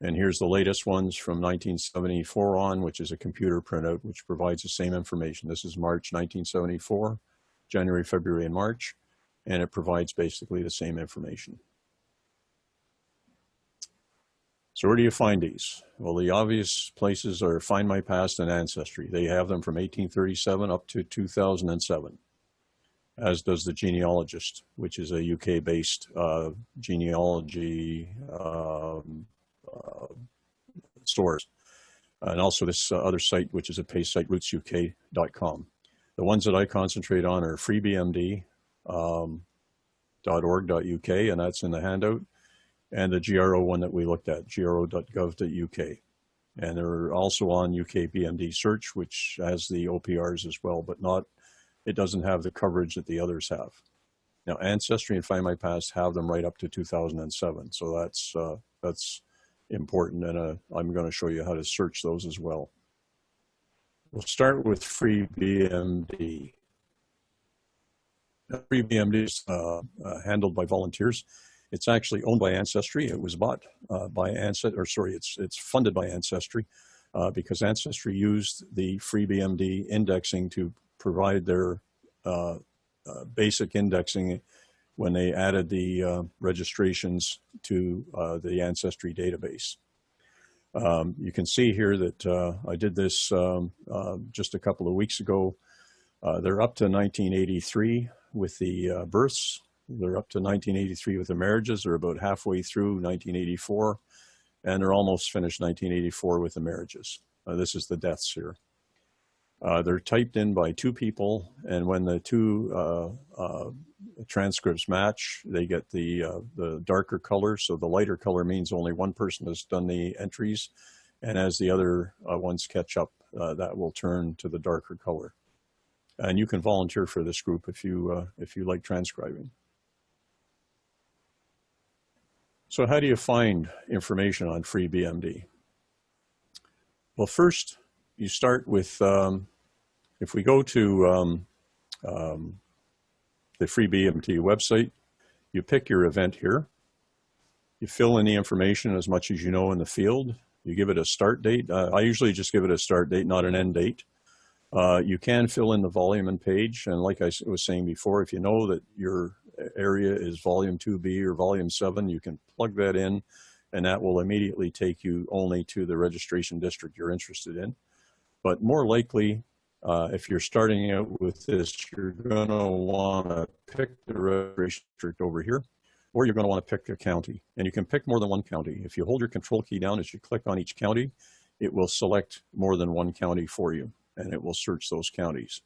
And here's the latest ones from 1974 on, which is a computer printout, which provides the same information. This is March 1974, January, February, and March, and it provides basically the same information. So where do you find these? Well, the obvious places are Find My Past and Ancestry. They have them from 1837 up to 2007, as does the Genealogist, which is a UK-based genealogy stores. And also this other site, which is a pay site, rootsuk.com. The ones that I concentrate on are freebmd.org.uk, and that's in the handout, and the GRO one that we looked at, gro.gov.uk. And they're also on UK BMD search, which has the OPRs as well, but it doesn't have the coverage that the others have. Now, Ancestry and Find My Past have them right up to 2007, so that's important, and I'm going to show you how to search those as well. We'll start with FreeBMD. FreeBMD is handled by volunteers. It's actually owned by Ancestry. It was bought by Ancestry, it's funded by Ancestry because Ancestry used the FreeBMD indexing to provide their basic indexing when they added the registrations to the Ancestry database. You can see here that I did this just a couple of weeks ago. They're up to 1983 with the births. They're up to 1983 with the marriages. They're about halfway through 1984, and they're almost finished 1984 with the marriages. This is the deaths here. They're typed in by two people, and when the two transcripts match, they get the darker color. So the lighter color means only one person has done the entries, and as the other ones catch up, that will turn to the darker color. And you can volunteer for this group if you like transcribing. So how do you find information on FreeBMD? Well, first you start with, if we go to the FreeBMD website, you pick your event here. You fill in the information as much as you know in the field. You give it a start date. I usually just give it a start date, not an end date. You can fill in the volume and page. And like I was saying before, if you know that your area is volume 2B or volume 7, you can plug that in, and that will immediately take you only to the registration district you're interested in. But more likely, if you're starting out with this, you're going to want to pick the registration district over here, or you're going to want to pick a county. And you can pick more than one county. If you hold your control key down as you click on each county, it will select more than one county for you, and it will search those counties.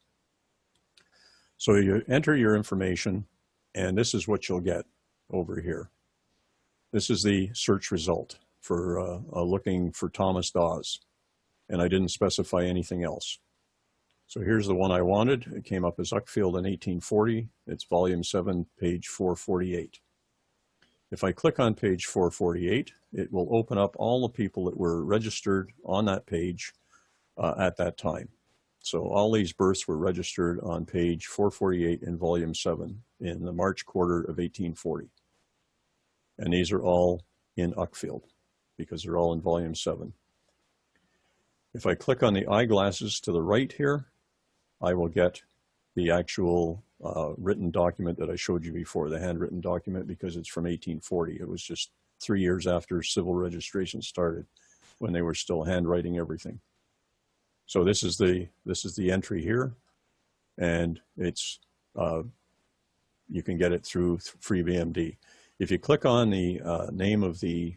So you enter your information, and this is what you'll get over here. This is the search result for looking for Thomas Dawes, and I didn't specify anything else. So here's the one I wanted. It came up as Uckfield in 1840. It's volume 7, page 448. If I click on page 448, it will open up all the people that were registered on that page at that time. So all these births were registered on page 448 in volume 7 in the March quarter of 1840. And these are all in Uckfield because they're all in volume 7. If I click on the eyeglasses to the right here, I will get the actual written document that I showed you before, the handwritten document, because it's from 1840. It was just 3 years after civil registration started when they were still handwriting everything. So this is the entry here, and it's you can get it through FreeBMD. If you click on the name of the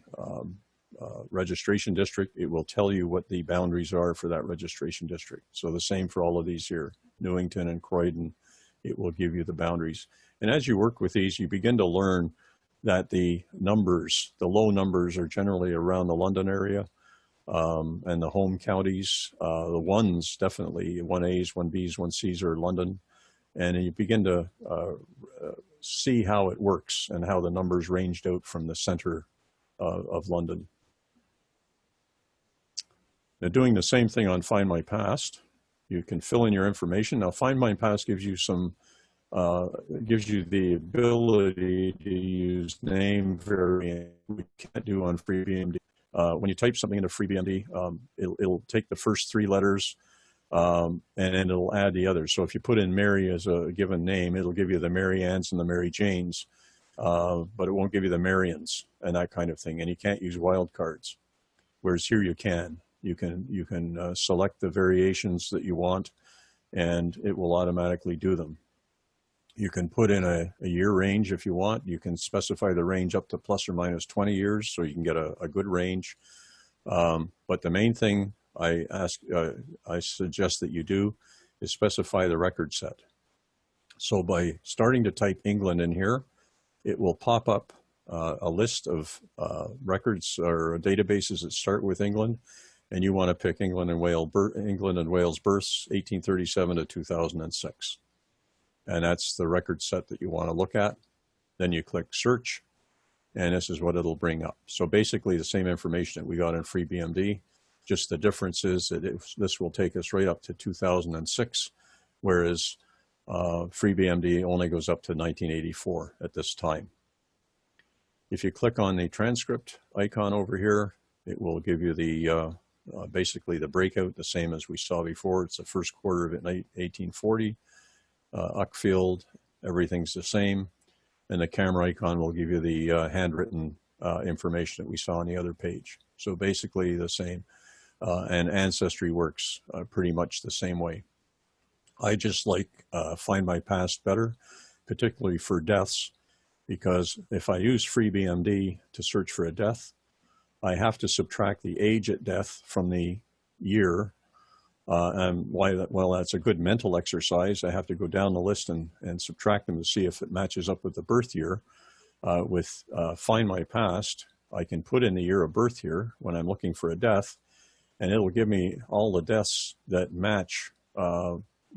registration district, it will tell you what the boundaries are for that registration district. So the same for all of these here, Newington and Croydon, it will give you the boundaries. And as you work with these, you begin to learn that the numbers, the low numbers, are generally around the London area. And the home counties, the ones definitely, 1As, 1Bs, 1Cs are London. And you begin to see how it works and how the numbers ranged out from the center of London. Now, doing the same thing on Find My Past, you can fill in your information. Now, Find My Past gives you some it gives you the ability to use name variant, we can't do on FreeBMD. When you type something into FreeBMD, it'll take the first 3 letters and then it'll add the others. So if you put in Mary as a given name, it'll give you the Mary Anns and the Mary Janes, but it won't give you the Marians and that kind of thing. And you can't use wildcards, whereas here you can. You can select the variations that you want, and it will automatically do them. You can put in a year range if you want. You can specify the range up to plus or minus 20 years, so you can get a good range. But the main thing I suggest that you do is specify the record set. So by starting to type England in here, it will pop up a list of records or databases that start with England, and you want to pick England and Wales births 1837 to 2006. And that's the record set that you want to look at. Then you click search, and this is what it'll bring up. So basically the same information that we got in FreeBMD, just the difference is that this will take us right up to 2006, whereas FreeBMD only goes up to 1984 at this time. If you click on the transcript icon over here, it will give you the basically the breakout, the same as we saw before. It's the first quarter of 1840. Uckfield, everything's the same, and the camera icon will give you the handwritten information that we saw on the other page. So basically the same, and Ancestry works pretty much the same way. I just like Find My Past better, particularly for deaths, because if I use FreeBMD to search for a death, I have to subtract the age at death from the year. And why that? Well, that's a good mental exercise. I have to go down the list and subtract them to see if it matches up with the birth year. With Find My Past, I can put in the year of birth here when I'm looking for a death, and it'll give me all the deaths that match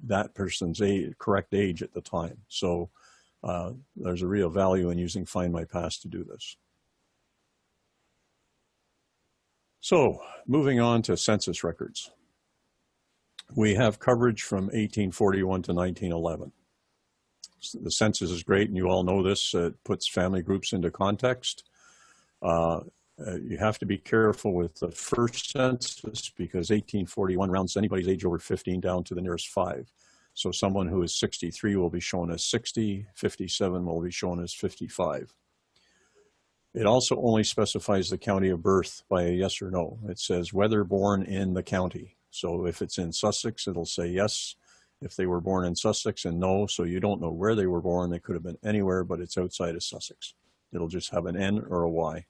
that person's correct age at the time. So there's a real value in using Find My Past to do this. So moving on to census records. We have coverage from 1841 to 1911. The census is great, and you all know this. It puts family groups into context. You have to be careful with the first census because 1841 rounds anybody's age over 15 down to the nearest 5. So someone who is 63 will be shown as 60, 57 will be shown as 55. It also only specifies the county of birth by a yes or no. It says whether born in the county. So if it's in Sussex, it'll say yes. If they were born in Sussex, and no, so you don't know where they were born. They could have been anywhere, but it's outside of Sussex. It'll just have an N or a Y.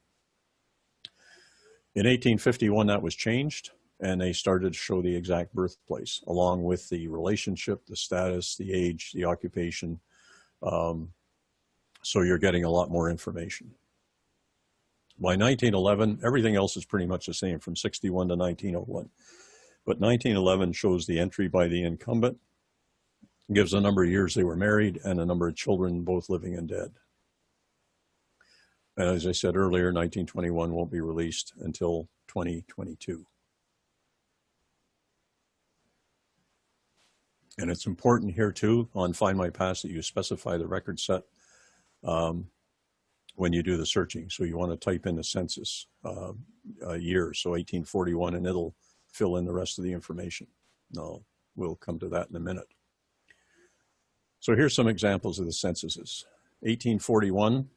In 1851, that was changed, and they started to show the exact birthplace, along with the relationship, the status, the age, the occupation. So you're getting a lot more information. By 1911, everything else is pretty much the same from 61 to 1901. But 1911 shows the entry by the incumbent, gives the number of years they were married and a number of children, both living and dead. And as I said earlier, 1921 won't be released until 2022. And it's important here too, on Find My Past, that you specify the record set when you do the searching. So you want to type in the census year, so 1841, and it'll fill in the rest of the information. No, we'll come to that in a minute. So here's some examples of the censuses. 1841,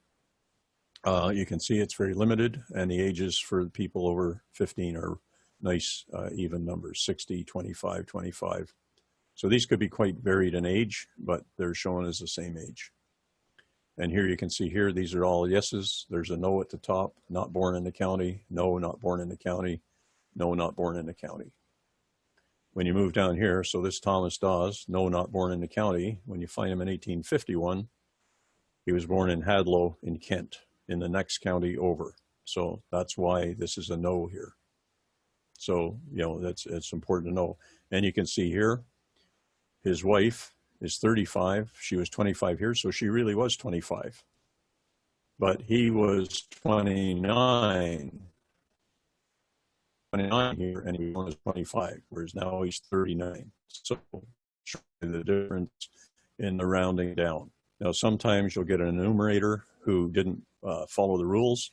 you can see it's very limited, and the ages for the people over 15 are nice even numbers, 60, 25, 25. So these could be quite varied in age, but they're shown as the same age. And here you can see here, these are all yeses. There's a no at the top, not born in the county, no, not born in the county, no, not born in the county. When you move down here, so this Thomas Dawes, no, not born in the county. When you find him in 1851, he was born in Hadlow in Kent, in the next county over. So that's why this is a no here. So, you know, it's important to know. And you can see here, his wife is 35. She was 25 here, so she really was 25. But he was 29 here, and he was 25, whereas now he's 39. So the difference in the rounding down. Now, sometimes you'll get an enumerator who didn't follow the rules,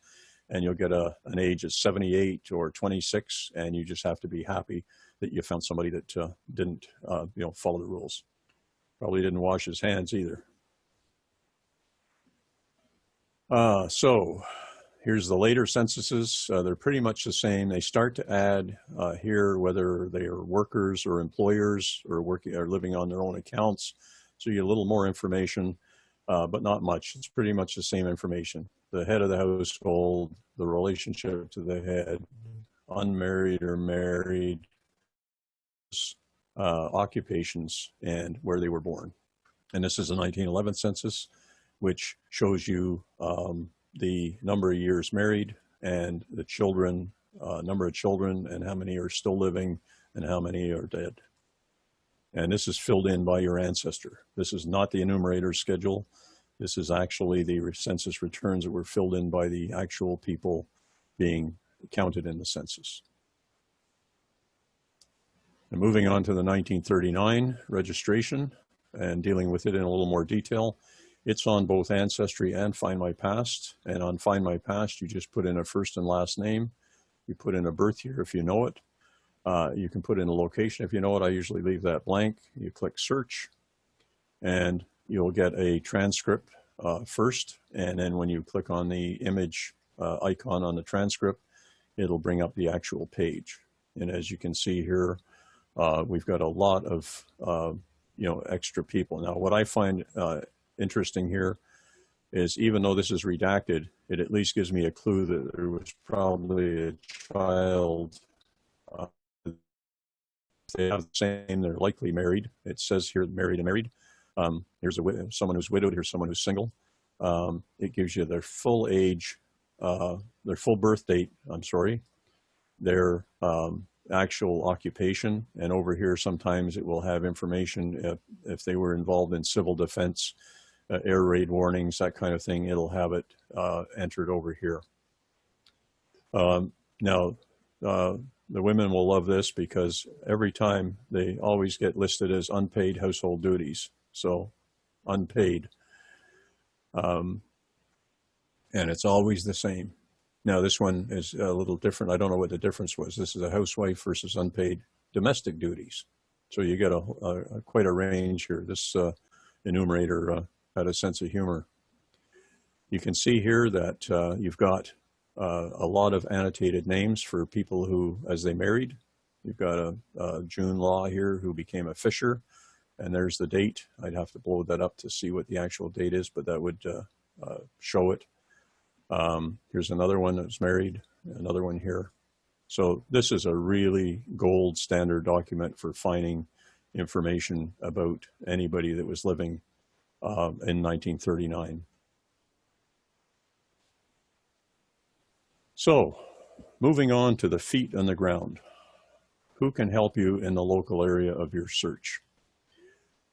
and you'll get an age of 78 or 26, and you just have to be happy that you found somebody that didn't follow the rules. Probably didn't wash his hands either. So here's the later censuses. They're pretty much the same. They start to add here whether they are workers or employers or working or living on their own accounts. So you get a little more information, but not much. It's pretty much the same information. The head of the household, the relationship to the head, unmarried or married, occupations, and where they were born. And this is a 1911 census, which shows you the number of years married and the children, number of children, and how many are still living and how many are dead. And this is filled in by your ancestor. This is not the enumerator schedule. This is actually the census returns that were filled in by the actual people being counted in the census. And moving on to the 1939 registration and dealing with it in a little more detail. It's on both Ancestry and Find My Past. And on Find My Past, you just put in a first and last name. You put in a birth year if you know it. You can put in a location if you know it. I usually leave that blank. You click search, and you'll get a transcript first. And then when you click on the image icon on the transcript, it'll bring up the actual page. And as you can see here, we've got a lot of extra people. Now, what I find interesting here is even though this is redacted, it at least gives me a clue that there was probably a child. They have the same, they're likely married. It says here married and married. Here's someone who's widowed, here's someone who's single. It gives you their full age, their full birth date, their actual occupation. And over here, sometimes it will have information if they were involved in civil defense, air raid warnings, that kind of thing. It'll have it entered over here. Now, the women will love this because every time they always get listed as unpaid household duties. So unpaid. And it's always the same. Now, this one is a little different. I don't know what the difference was. This is a housewife versus unpaid domestic duties. So you get quite a range here. This enumerator had a sense of humor. You can see here that you've got a lot of annotated names for people who, as they married. You've got a June Law here who became a Fisher, and there's the date. I'd have to blow that up to see what the actual date is, but that would show it. Here's another one that's married, another one here. So this is a really gold standard document for finding information about anybody that was living in 1939. So moving on to the feet on the ground. Who can help you in the local area of your search?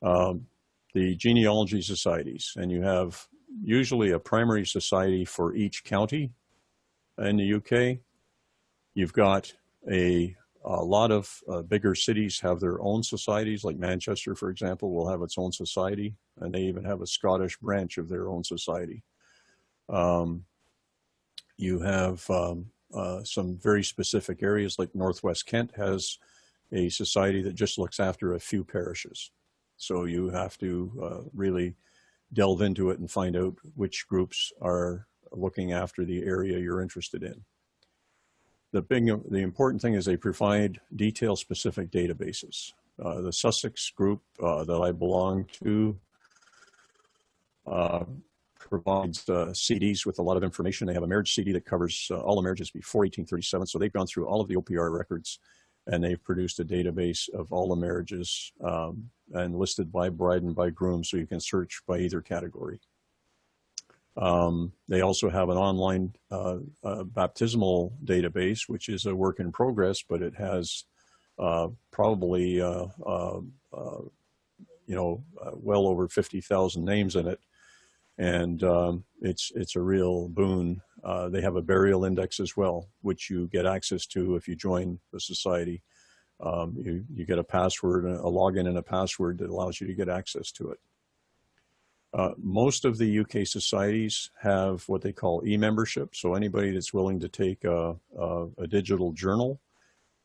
The genealogy societies, and you have usually a primary society for each county in the UK. You've got a lot of bigger cities have their own societies, like Manchester, for example, will have its own society, and they even have a Scottish branch of their own society. You have some very specific areas, like Northwest Kent has a society that just looks after a few parishes. So you have to really delve into it and find out which groups are looking after the area you're interested in. The important thing is they provide detail-specific databases. The Sussex group that I belong to provides CDs with a lot of information. They have a marriage CD that covers all the marriages before 1837. So they've gone through all of the OPR records, and they've produced a database of all the marriages and listed by bride and by groom, so you can search by either category. They also have an online baptismal database, which is a work in progress, but it has probably well over 50,000 names in it, and it's a real boon. They have a burial index as well, which you get access to if you join the society. You get a password, a login and a password that allows you to get access to it. Most of the UK societies have what they call e-membership. So anybody that's willing to take a digital journal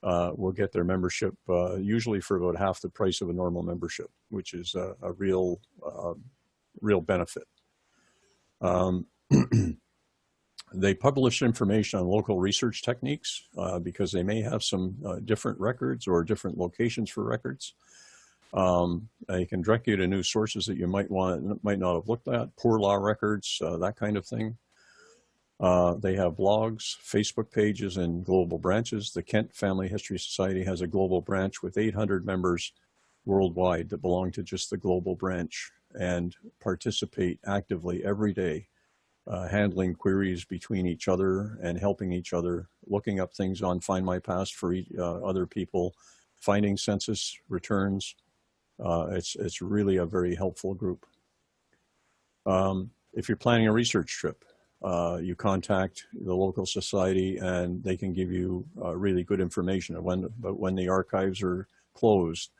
will get their membership usually for about half the price of a normal membership, which is a real benefit. They publish information on local research techniques because they may have some different records or different locations for records. They can direct you to new sources that you might not have looked at, poor law records, that kind of thing. They have blogs, Facebook pages, and global branches. The Kent Family History Society has a global branch with 800 members worldwide that belong to just the global branch and participate actively every day, handling queries between each other and helping each other, looking up things on Find My Past for other people, finding census returns. It's really a very helpful group. If you're planning a research trip, you contact the local society and they can give you really good information about when the archives are closed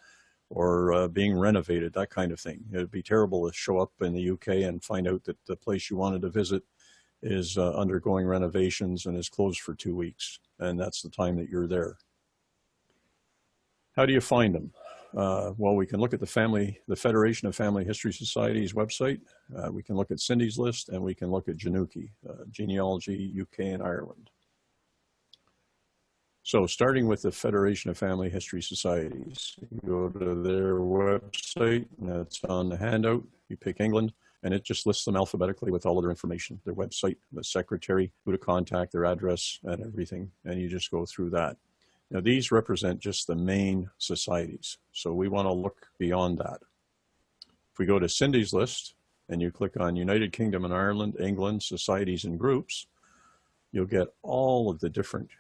or being renovated, that kind of thing. It'd be terrible to show up in the UK and find out that the place you wanted to visit is undergoing renovations and is closed for 2 weeks, and that's the time that you're there. How do you find them? Well, we can look at the Federation of Family History Societies website. We can look at Cindy's list, and we can look at Genealogy, Genealogy UK and Ireland. So starting with the Federation of Family History Societies, you go to their website, and it's on the handout. You pick England, and it just lists them alphabetically with all of their information, their website, the secretary, who to contact, their address, and everything, and you just go through that. Now, these represent just the main societies, so we want to look beyond that. If we go to Cindy's list, and you click on United Kingdom and Ireland, England, societies and groups, you'll get all of the different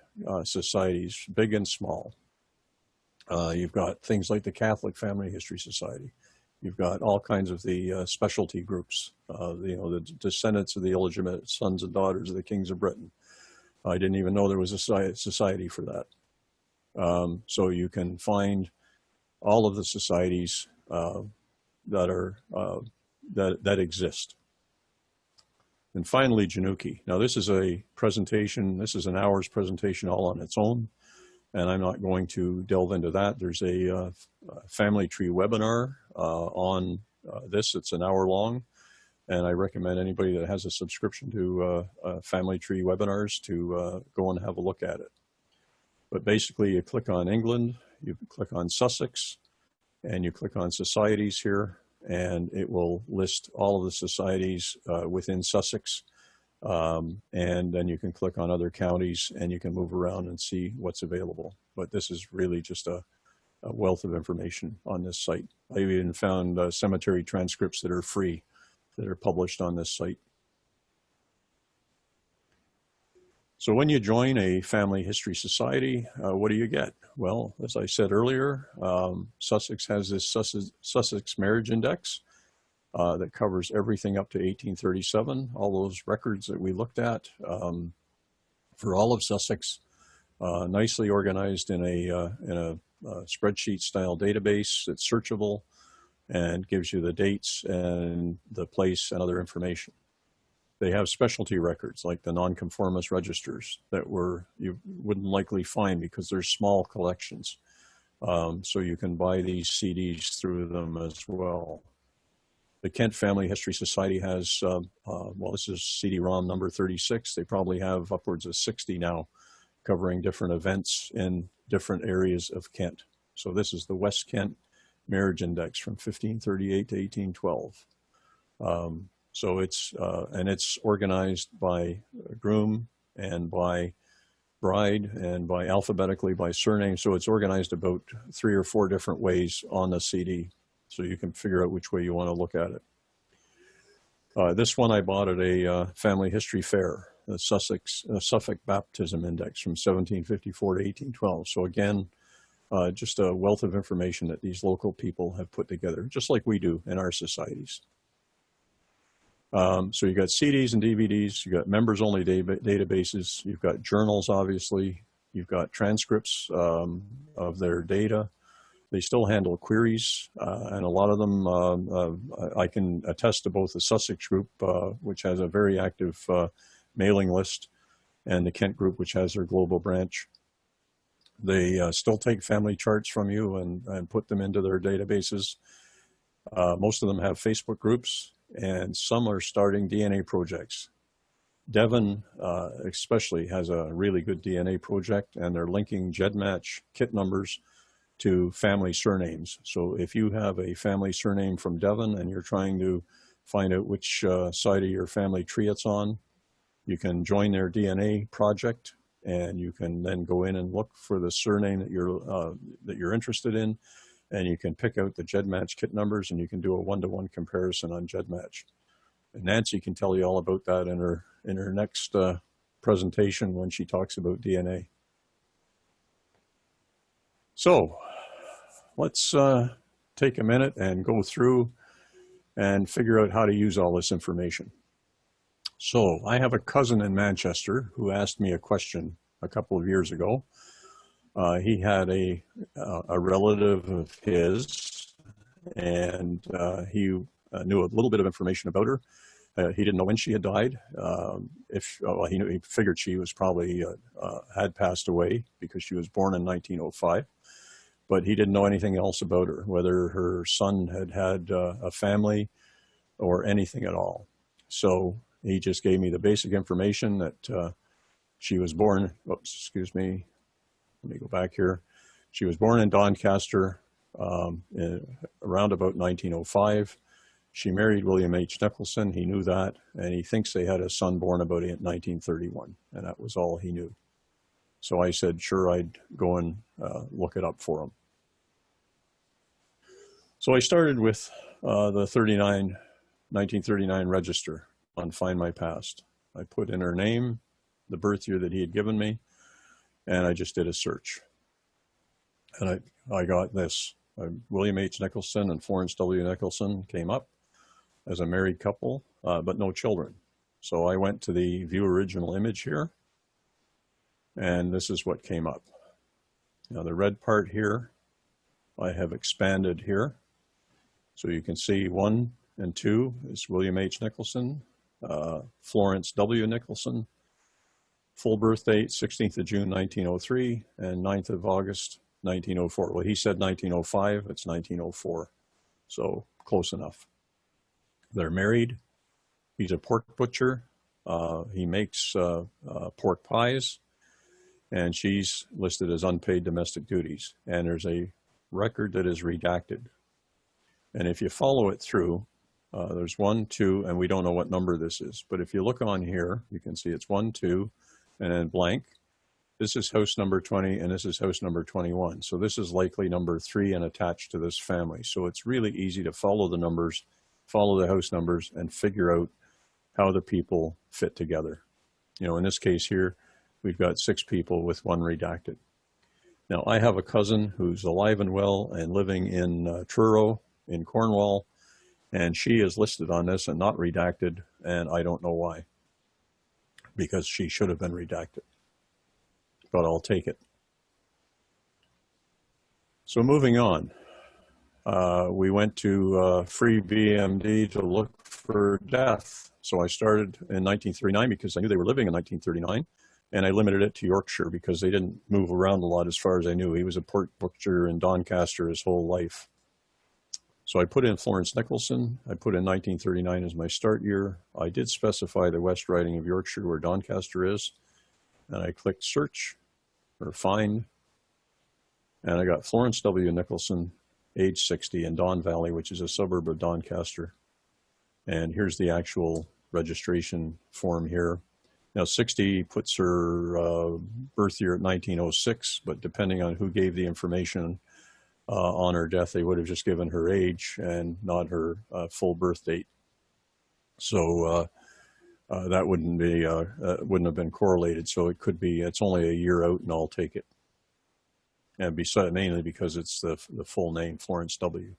societies, big and small. You've got things like the Catholic Family History Society. You've got all kinds of the specialty groups, the descendants of the illegitimate sons and daughters of the kings of Britain. I didn't even know there was a society for that. So you can find all of the societies that exist. And finally, Genealogy. Now, this is a presentation. This is an hour's presentation all on its own, and I'm not going to delve into that. There's a family tree webinar on this. It's an hour long, and I recommend anybody that has a subscription to family tree webinars to go and have a look at it. But basically, you click on England, you click on Sussex, and you click on societies here, and it will list all of the societies within Sussex. And then you can click on other counties, and you can move around and see what's available. But this is really just a wealth of information on this site. I even found cemetery transcripts that are free, that are published on this site. So when you join a family history society, what do you get? Well, as I said earlier, Sussex has this Sussex Marriage Index that covers everything up to 1837, all those records that we looked at for all of Sussex, nicely organized in a spreadsheet style database. It's searchable and gives you the dates and the place and other information. They have specialty records like the nonconformist registers that you wouldn't likely find because they're small collections. So you can buy these CDs through them as well. The Kent Family History Society has, well, this is CD-ROM number 36. They probably have upwards of 60 now covering different events in different areas of Kent. So this is the West Kent Marriage Index from 1538 to 1812. So it's organized by groom and by bride and by alphabetically by surname. So it's organized about 3 or 4 different ways on the CD. So you can figure out which way you want to look at it. This one I bought at a family history fair, the Suffolk Baptism Index from 1754 to 1812. So again, just a wealth of information that these local people have put together, just like we do in our societies. So you've got CDs and DVDs, you've got members-only databases, you've got journals, obviously, you've got transcripts of their data. They still handle queries, and a lot of them, I can attest to both the Sussex group, which has a very active mailing list, and the Kent group, which has their global branch. They still take family charts from you and put them into their databases. Most of them have Facebook groups, and some are starting DNA projects. Devon especially has a really good DNA project, and they're linking GEDmatch kit numbers to family surnames. So if you have a family surname from Devon and you're trying to find out which side of your family tree it's on, you can join their DNA project, and you can then go in and look for the surname that you're interested in, and you can pick out the GEDmatch kit numbers, and you can do a one-to-one comparison on GEDmatch. And Nancy can tell you all about that in her next presentation when she talks about DNA. So let's take a minute and go through and figure out how to use all this information. So I have a cousin in Manchester who asked me a question a couple of years ago. He had a relative of his, and he knew a little bit of information about her. He didn't know when she had died. He figured she was probably had passed away because she was born in 1905. But he didn't know anything else about her, whether her son had a family or anything at all. So he just gave me the basic information that she was born, excuse me, let me go back here. She was born in Doncaster around about 1905. She married William H. Nicholson. He knew that, and he thinks they had a son born about 1931, and that was all he knew. So I said, sure, I'd go and look it up for him. So I started with the 1939 register on Find My Past. I put in her name, the birth year that he had given me, and I just did a search. And I got this. William H. Nicholson and Florence W. Nicholson came up as a married couple, but no children. So I went to the View Original Image here, and this is what came up. Now the red part here, I have expanded here. So you can see 1 and 2 is William H. Nicholson, Florence W. Nicholson, full birth date, 16th of June, 1903, and 9th of August, 1904. Well, he said 1905, it's 1904, so close enough. They're married. He's a pork butcher. He makes pork pies, and she's listed as unpaid domestic duties. And there's a record that is redacted. And if you follow it through, there's 1, 2, and we don't know what number this is. But if you look on here, you can see it's 1, 2, and then blank. This is house number 20, and this is house number 21. So this is likely number 3 and attached to this family. So it's really easy to follow the numbers, follow the house numbers, and figure out how the people fit together. You know, in this case here, we've got 6 people with 1 redacted. Now, I have a cousin who's alive and well and living in Truro in Cornwall, and she is listed on this and not redacted, and I don't know why, because she should have been redacted, but I'll take it. So moving on, we went to Free BMD to look for death. So I started in 1939 because I knew they were living in 1939, and I limited it to Yorkshire because they didn't move around a lot as far as I knew. He was a pork butcher in Doncaster his whole life. So I put in Florence Nicholson. I put in 1939 as my start year. I did specify the West Riding of Yorkshire where Doncaster is, and I clicked search or find, and I got Florence W. Nicholson, age 60, in Don Valley, which is a suburb of Doncaster. And here's the actual registration form here. Now 60 puts her birth year at 1906, but depending on who gave the information on her death, they would have just given her age and not her full birth date. So that wouldn't have been correlated. So it could be, it's only a year out, and I'll take it. And mainly because it's the full name, Florence W.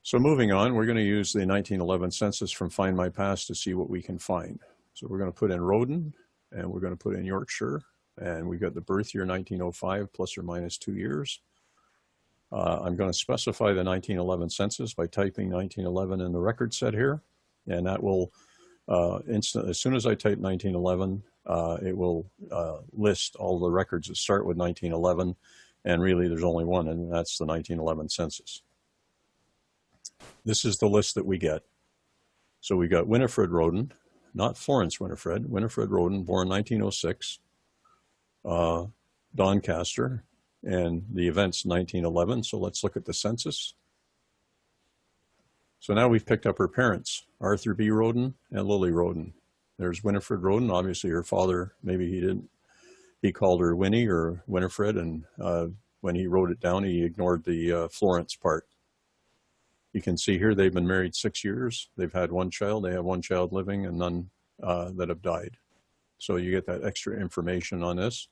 So moving on, we're going to use the 1911 census from Find My Past to see what we can find. So we're going to put in Roden, and we're going to put in Yorkshire, and we got the birth year 1905 plus or minus 2 years. I'm going to specify the 1911 census by typing 1911 in the record set here, and that will as soon as I type 1911, it will list all the records that start with 1911, and really there's only one, and that's the 1911 census. This is the list that we get. So we got Winifred Roden, not Florence Winifred, Winifred Roden, born 1906, Doncaster, and the event's 1911. So let's look at the census. So now we've picked up her parents, Arthur B. Roden and Lily Roden. There's Winifred Roden, obviously her father, maybe he called her Winnie or Winifred, and when he wrote it down, he ignored the Florence part. You can see here they've been married 6 years. They've had one child. They have one child living and none that have died. So you get that extra information on this.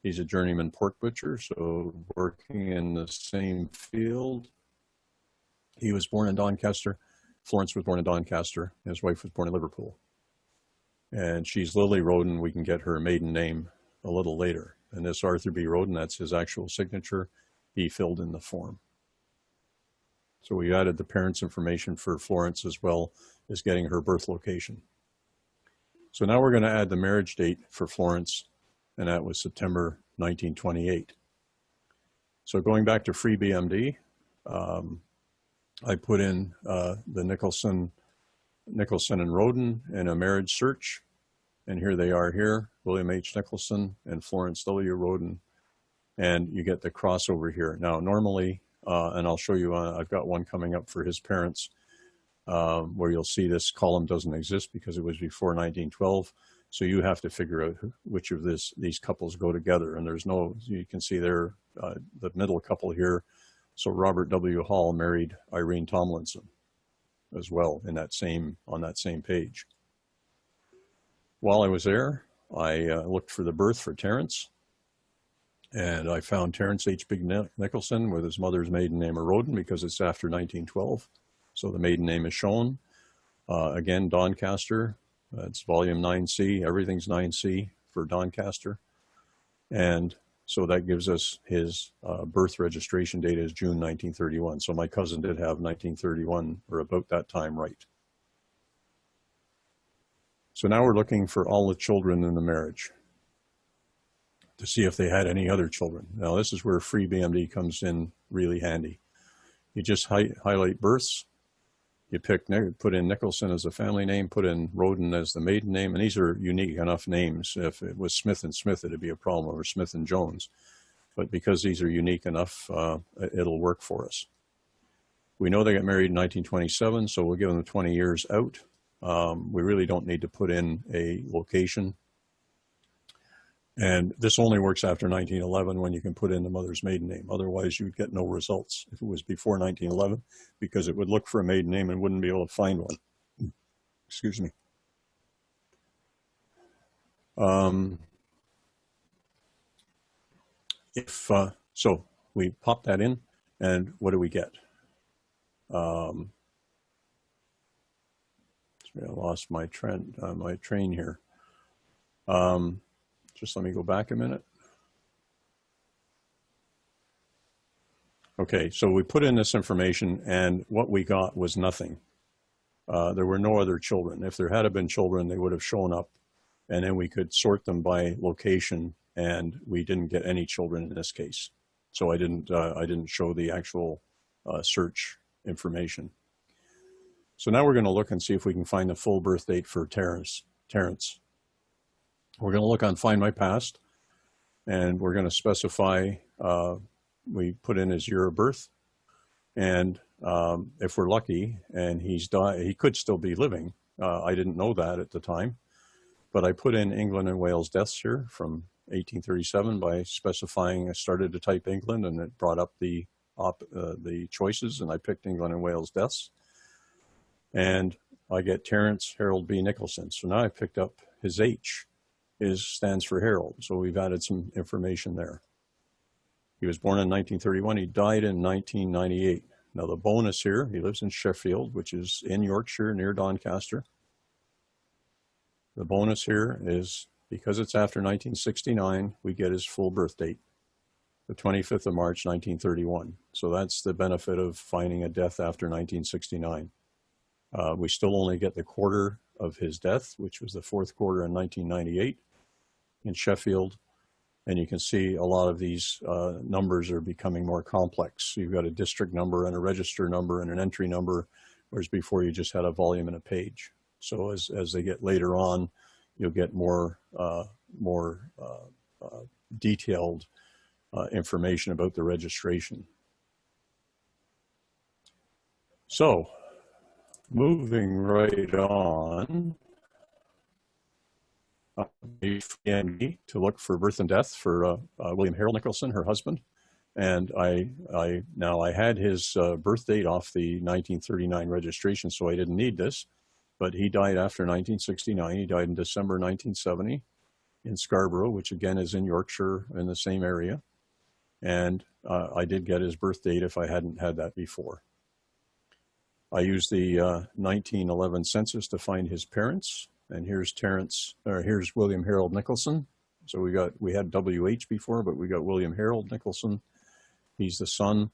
He's a journeyman pork butcher, so working in the same field. He was born in Doncaster. Florence was born in Doncaster. His wife was born in Liverpool. And she's Lily Roden. We can get her maiden name a little later. And this Arthur B. Roden, that's his actual signature. He filled in the form. So we added the parents' information for Florence as well as getting her birth location. So now we're going to add the marriage date for Florence, and that was September 1928. So going back to free BMD, I put in the Nicholson and Roden in a marriage search, and here they are here, William H. Nicholson and Florence W. Roden, and you get the crossover here. Now normally, and I'll show you, I've got one coming up for his parents, where you'll see this column doesn't exist because it was before 1912. So you have to figure out which of these couples go together. And there's no, you can see there, the middle couple here. So Robert W. Hall married Irene Tomlinson as well in that on that same page. While I was there, I looked for the birth for Terence. And I found Terence H. Big Nicholson with his mother's maiden name of Roden because it's after 1912. So the maiden name is shown. Again, Doncaster, it's volume 9C. Everything's 9C for Doncaster. And so that gives us his birth registration date is June 1931. So my cousin did have 1931 or about that time right. So now we're looking for all the children in the marriage to see if they had any other children. Now this is where free BMD comes in really handy. You just highlight births, you put in Nicholson as a family name, put in Roden as the maiden name, and these are unique enough names. If it was Smith and Smith, it'd be a problem, or Smith and Jones. But because these are unique enough, it'll work for us. We know they got married in 1927, so we'll give them 20 years out. We really don't need to put in a location. And this only works after 1911 when you can put in the mother's maiden name. Otherwise, you'd get no results if it was before 1911, because it would look for a maiden name and wouldn't be able to find one. Excuse me. So we pop that in, and what do we get? I lost my train here. Just let me go back a minute. Okay, so we put in this information, and what we got was nothing. There were no other children. If there had been children, they would have shown up, and then we could sort them by location, and we didn't get any children in this case. So I didn't show the actual search information. So now we're going to look and see if we can find the full birth date for Terence. We're going to look on Find My Past, and we're going to specify, we put in his year of birth, and if we're lucky and he's died, he could still be living. I didn't know that at the time, but I put in England and Wales deaths here from 1837 by specifying, I started to type England and it brought up the choices, and I picked England and Wales deaths. And I get Terence Harold B. Nicholson. So now I picked up his H. Stands for Harold. So we've added some information there. He was born in 1931. He died in 1998. Now the bonus here, he lives in Sheffield, which is in Yorkshire near Doncaster. The bonus here is Because it's after 1969, we get his full birth date, the 25th of March, 1931. So that's the benefit of finding a death after 1969. We still only get the quarter of his death, which was the fourth quarter in 1998 in Sheffield. And you can see a lot of these numbers are becoming more complex. So you've got a district number and a register number and an entry number, whereas before you just had a volume and a page. So as they get later on, you'll get more detailed information about the registration. So moving right on, to look for birth and death for William Harold Nicholson, her husband. And I had his birth date off the 1939 registration, so I didn't need this. But he died after 1969. He died in December 1970 in Scarborough, which again is in Yorkshire in the same area. And I did get his birth date if I hadn't had that before. I used the 1911 census to find his parents. And here's here's William Harold Nicholson. So we had WH before, but we got William Harold Nicholson. He's the son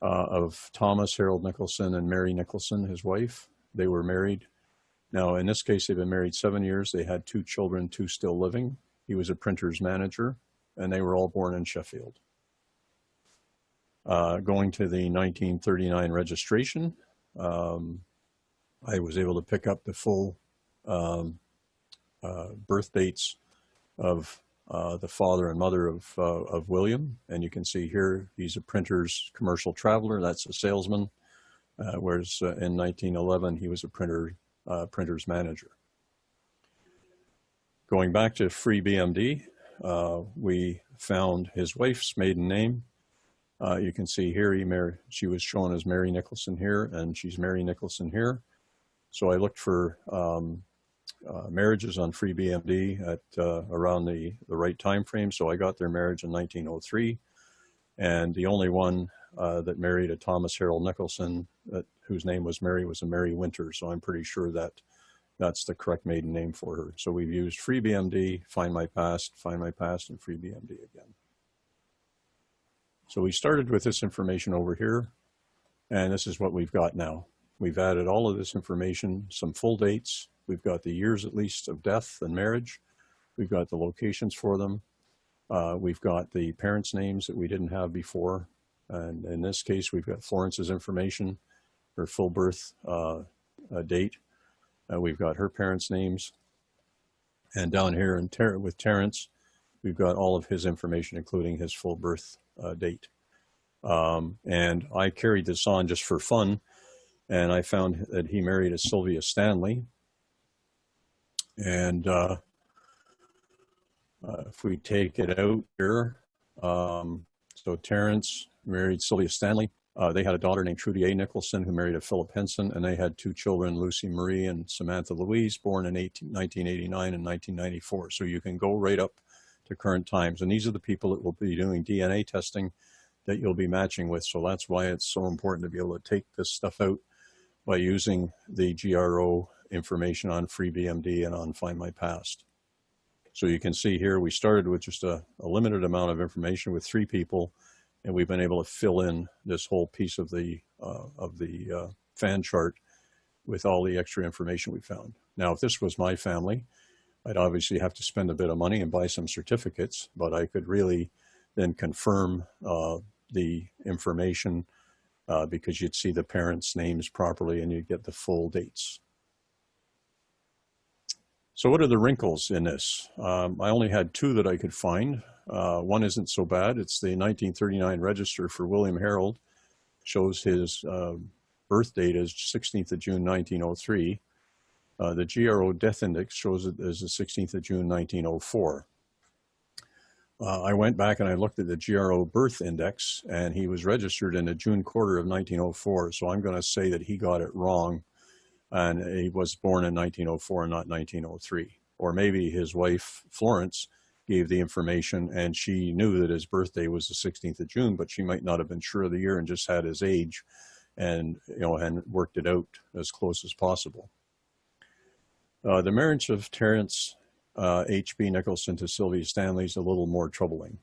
of Thomas Harold Nicholson and Mary Nicholson, his wife. They were married. Now, in this case, they've been married 7 years. They had 2 children, 2 still living. He was a printer's manager, and they were all born in Sheffield. Going to the 1939 registration, I was able to pick up the full birth dates of the father and mother of William. And you can see here, he's a printer's commercial traveler. That's a salesman. Whereas in 1911, he was a printer's manager. Going back to Free BMD, we found his wife's maiden name. You can see here, she was shown as Mary Nicholson here, and she's Mary Nicholson here. So I looked for marriages on Free BMD at around the right time frame. So I got their marriage in 1903, and the only one that married a Thomas Harold Nicholson, whose name was Mary, was a Mary Winter. So I'm pretty sure that that's the correct maiden name for her. So we've used Free BMD, Find My Past, and Free BMD again. So we started with this information over here, and this is what we've got now. We've added all of this information, some full dates. We've got the years at least of death and marriage. We've got the locations for them. We've got the parents' names that we didn't have before. And in this case, we've got Florence's information, her full birth date. We've got her parents' names. And down here with Terence, we've got all of his information, including his full birth date. And I carried this on just for fun. And I found that he married a Sylvia Stanley. And if we take it out here, so Terence married Sylvia Stanley. They had a daughter named Trudy A. Nicholson who married a Philip Henson, and they had 2 children, Lucy Marie and Samantha Louise, born in 1989 and 1994. So you can go right up to current times. And these are the people that will be doing DNA testing that you'll be matching with. So that's why it's so important to be able to take this stuff out by using the GRO information on Free BMD and on Find My Past. So you can see here, we started with just a limited amount of information with 3 people, and we've been able to fill in this whole piece of the fan chart with all the extra information we found. Now, if this was my family, I'd obviously have to spend a bit of money and buy some certificates, but I could really then confirm the information because you'd see the parents' names properly and you'd get the full dates. So what are the wrinkles in this? I only had 2 that I could find. One isn't so bad. It's the 1939 register for William Harold. Shows his birth date as 16th of June, 1903. The GRO death index shows it as the 16th of June, 1904. I went back and I looked at the GRO birth index, and he was registered in the June quarter of 1904. So I'm going to say that he got it wrong, and he was born in 1904 and not 1903. Or maybe his wife, Florence, gave the information and she knew that his birthday was the 16th of June, but she might not have been sure of the year and just had his age and, and worked it out as close as possible. The marriage of Terence H.B. Nicholson to Sylvia Stanley is a little more troubling,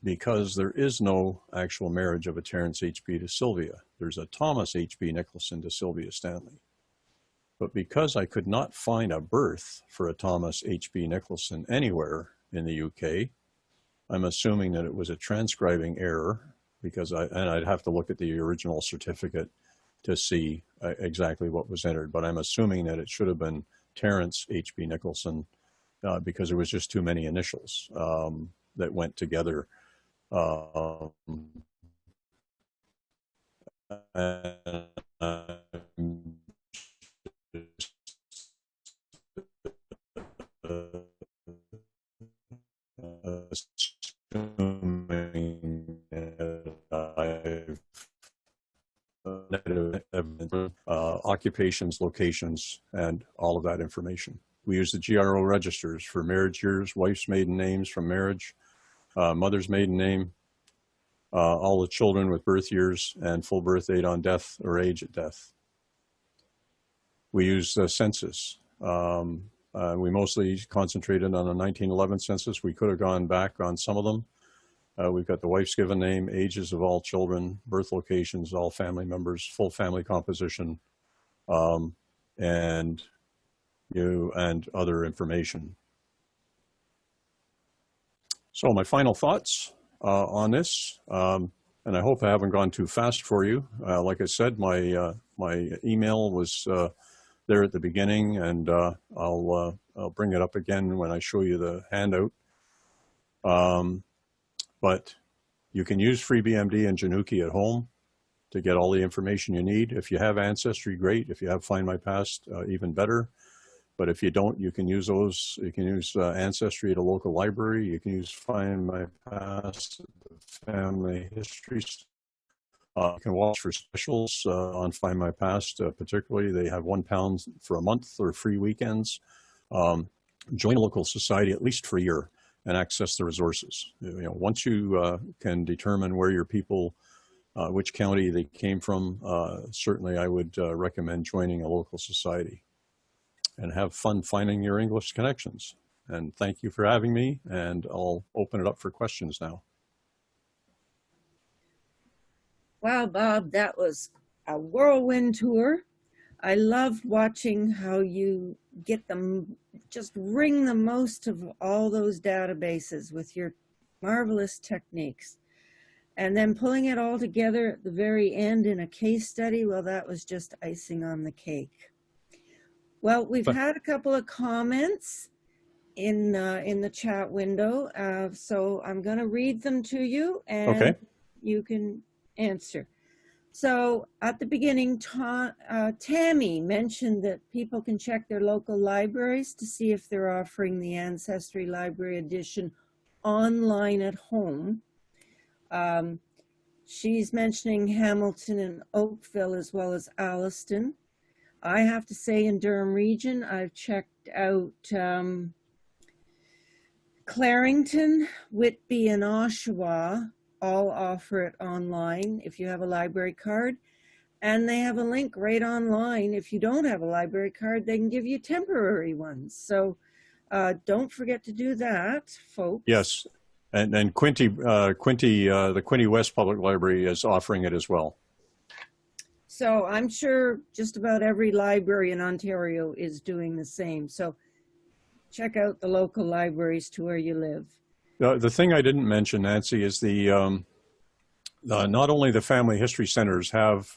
because there is no actual marriage of a Terence H.B. to Sylvia. There's a Thomas H.B. Nicholson to Sylvia Stanley. But because I could not find a birth for a Thomas H.B. Nicholson anywhere in the UK, I'm assuming that it was a transcribing error, because I'd have to look at the original certificate to see exactly what was entered. But I'm assuming that it should have been Terence H.B. Nicholson, because there was just too many initials that went together. Assuming that occupations, locations, and all of that information. We use the GRO registers for marriage years, wife's maiden names from marriage, mother's maiden name, all the children with birth years, and full birth date on death or age at death. We use the census. We mostly concentrated on the 1911 census. We could have gone back on some of them. We've got the wife's given name, ages of all children, birth locations, all family members, full family composition, and other information. So my final thoughts on this, and I hope I haven't gone too fast for you. Like I said, my email was there at the beginning, and I'll bring it up again when I show you the handout. But you can use FreeBMD and Januki at home to get all the information you need. If you have Ancestry, great. If you have Find My Past, even better. But if you don't, you can use those. You can use Ancestry at a local library. You can use Find My Past at the Family History. You can watch for specials on Find My Past. Particularly, they have £1 for a month or free weekends. Join a local society at least for a year and access the resources. You know, once you can determine where your people, which county they came from, certainly I would recommend joining a local society and have fun finding your English connections. And thank you for having me, and I'll open it up for questions now. Wow, Bob, that was a whirlwind tour. I loved watching how you get them, just wring the most of all those databases with your marvelous techniques. And then pulling it all together at the very end in a case study, well, that was just icing on the cake. Well, we've had a couple of comments in the chat window, so I'm going to read them to you, and you can answer. So at the beginning, Tammy mentioned that people can check their local libraries to see if they're offering the Ancestry Library Edition online at home. She's mentioning Hamilton and Oakville as well as Alliston. I have to say in Durham region, I've checked out Clarington, Whitby, and Oshawa. All offer it online if you have a library card, and they have a link right online. If you don't have a library card, they can give you temporary ones. So don't forget to do that, folks. Yes, and the Quinte West Public Library is offering it as well. So I'm sure just about every library in Ontario is doing the same. So check out the local libraries to where you live. The thing I didn't mention, Nancy, is not only the family history centers have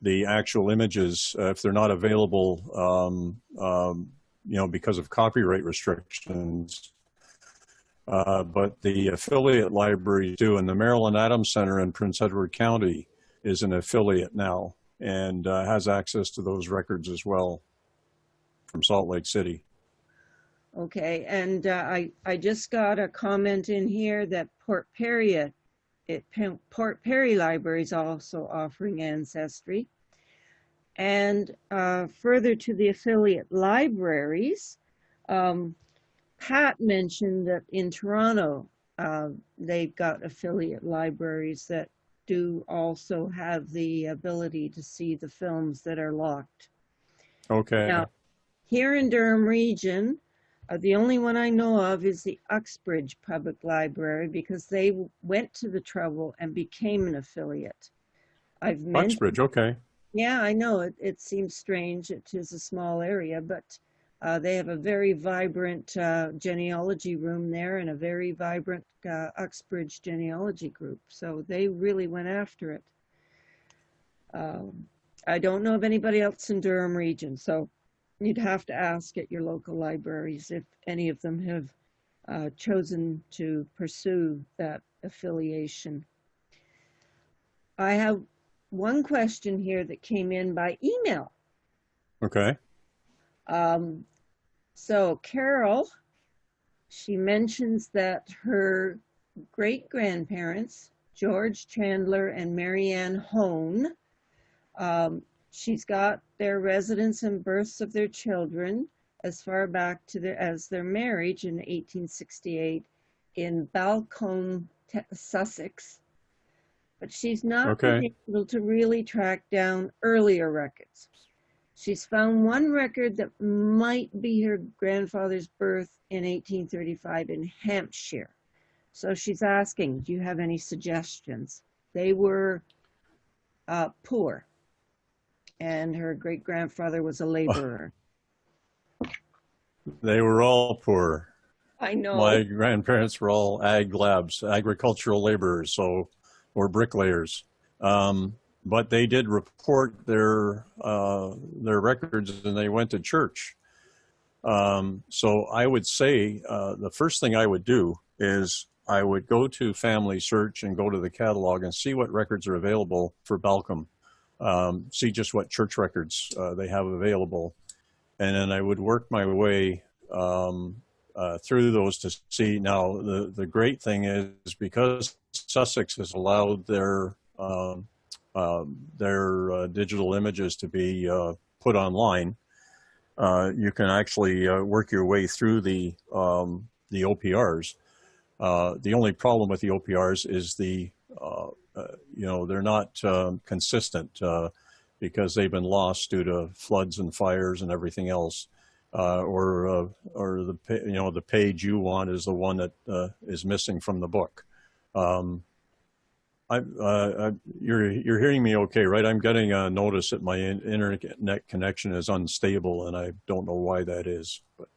the actual images, if they're not available, you know, because of copyright restrictions, but the affiliate libraries do, and the Maryland Adams Center in Prince Edward County is an affiliate now and has access to those records as well from Salt Lake City. Okay, and I just got a comment in here that Port Perry Library is also offering Ancestry. And further to the affiliate libraries, Pat mentioned that in Toronto, they've got affiliate libraries that do also have the ability to see the films that are locked. Okay. Now, Here in Durham region, the only one I know of is the Uxbridge Public Library because they went to the trouble and became an affiliate. I've mentioned, Uxbridge, okay. yeah, I know it seems strange. It is a small area, but they have a very vibrant genealogy room there and a very vibrant Uxbridge genealogy group. So they really went after it. I don't know of anybody else in Durham region, so you'd have to ask at your local libraries if any of them have chosen to pursue that affiliation. I have one question here that came in by email. Okay. So Carol, she mentions that her great-grandparents, George Chandler and Marianne Hone, she's got their residence and births of their children as far back to as their marriage in 1868 in Balcombe, Sussex. But she's not been able to really track down earlier records. She's found one record that might be her grandfather's birth in 1835 in Hampshire. So she's asking, do you have any suggestions? They were poor, and her great-grandfather was a laborer. They were all poor. I know. My grandparents were all agricultural laborers, so, or bricklayers. But they did report their records, and they went to church. So I would say the first thing I would do is I would go to Family Search and go to the catalog and see what records are available for Balcombe. See just what church records they have available. And then I would work my way through those to see. Now, the great thing is because Sussex has allowed their digital images to be put online, you can actually work your way through the OPRs. The only problem with the OPRs is they're not consistent because they've been lost due to floods and fires and everything else. Or the page you want is the one that is missing from the book. You're hearing me okay, right? I'm getting a notice that my internet connection is unstable, and I don't know why that is, but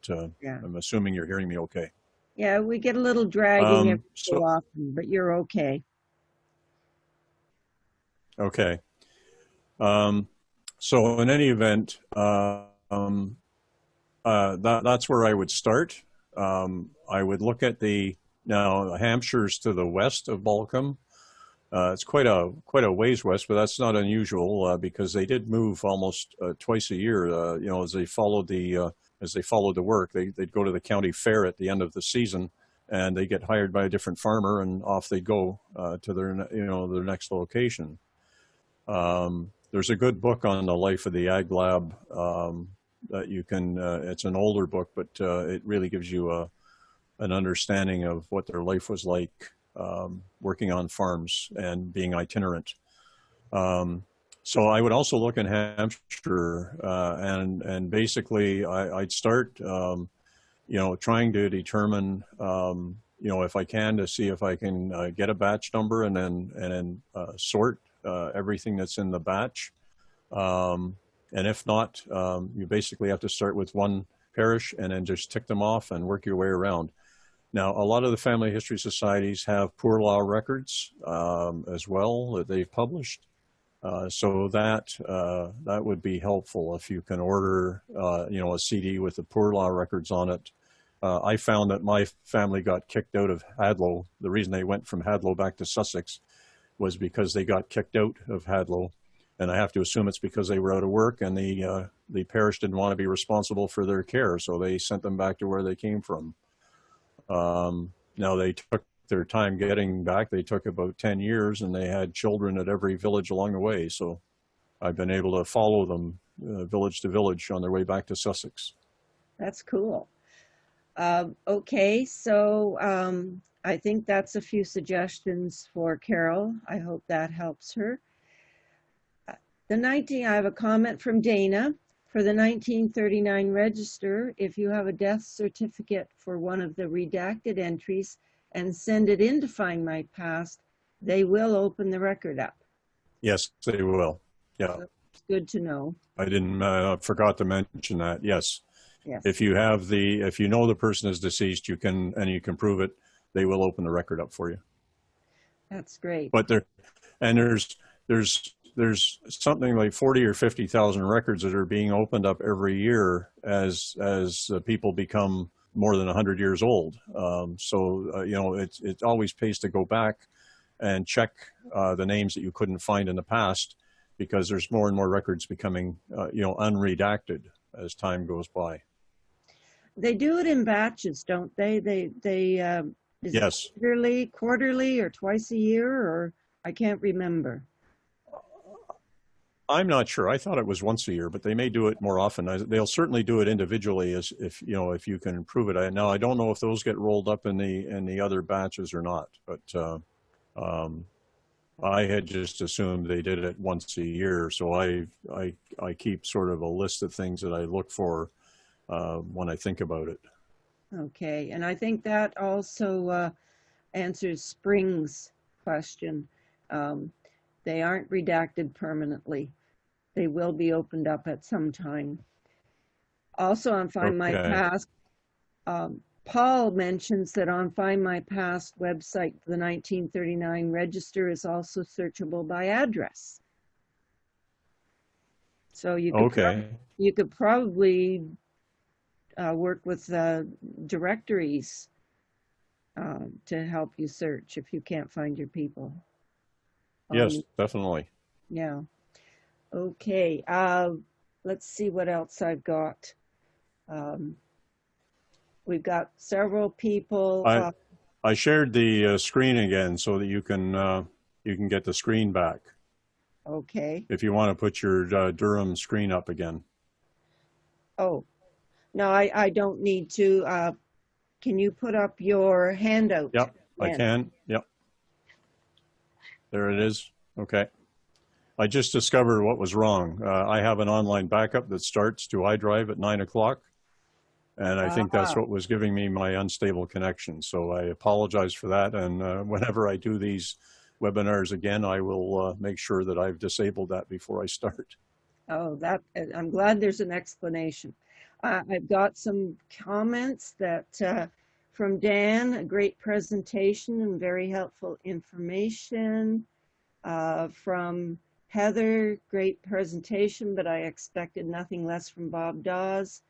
yeah. I'm assuming you're hearing me okay. Yeah, we get a little dragging every so often, but you're okay. Okay. So in any event, that's where I would start. I would look at now Hampshire's to the west of Balcombe. It's quite a ways west, but that's not unusual because they did move almost twice a year. As they followed the work, they'd go to the county fair at the end of the season, and they get hired by a different farmer, and off they go to their next location. There's a good book on the life of the Ag Lab that you can. It's an older book, but it really gives you an understanding of what their life was like. Working on farms and being itinerant. So I would also look in Hampshire and basically I'd start, trying to determine, if I can to see if I can get a batch number and then sort everything that's in the batch. And if not, you basically have to start with one parish and then just tick them off and work your way around. Now, a lot of the family history societies have poor law records as well that they've published. So that would be helpful if you can order, a CD with the poor law records on it. I found that my family got kicked out of Hadlow. The reason they went from Hadlow back to Sussex was because they got kicked out of Hadlow. And I have to assume it's because they were out of work and the parish didn't want to be responsible for their care. So they sent them back to where they came from. Now they took their time getting back. They took about 10 years and they had children at every village along the way. So I've been able to follow them village to village on their way back to Sussex. That's cool. Okay, so I think that's a few suggestions for Carol. I hope that helps her. I have a comment from Dana. For the 1939 register, if you have a death certificate for one of the redacted entries and send it in to Find My Past, they will open the record up. Yes, they will. Yeah. So it's good to know. I didn't, forgot to mention that. Yes. Yes. If you know the person is deceased, you can prove it, they will open the record up for you. That's great. But there's something like 40 or 50,000 records that are being opened up every year as people become more than 100 years old. It always pays to go back and check the names that you couldn't find in the past, because there's more and more records becoming unredacted as time goes by. They do it in batches, don't they? Is yes. It quarterly, or twice a year, or I can't remember. I'm not sure. I thought it was once a year, but they may do it more often. They'll certainly do it individually, if you can prove it. Now, I don't know if those get rolled up in the other batches or not, but I had just assumed they did it once a year. So I keep sort of a list of things that I look for when I think about it. Okay, and I think that also answers Spring's question. They aren't redacted permanently. They will be opened up at some time. Also on Find My Past, Paul mentions that on Find My Past website, the 1939 register is also searchable by address. So you could probably work with directories to help you search if you can't find your people. Yes, definitely. Yeah. Okay. Let's see what else I've got. We've got several people. I shared the screen again so that you can get the screen back. Okay. If you want to put your Durham screen up again. Oh, no, I don't need to. Can you put up your handout? Yep, I can. Yep. There it is. Okay. I just discovered what was wrong. I have an online backup that starts to iDrive at 9 o'clock. And I think that's what was giving me my unstable connection. So I apologize for that. And whenever I do these webinars again, I will make sure that I've disabled that before I start. Oh, I'm glad there's an explanation. I've got some comments that from Dan, a great presentation and very helpful information. From Heather, great presentation, but I expected nothing less from Bob Dawes.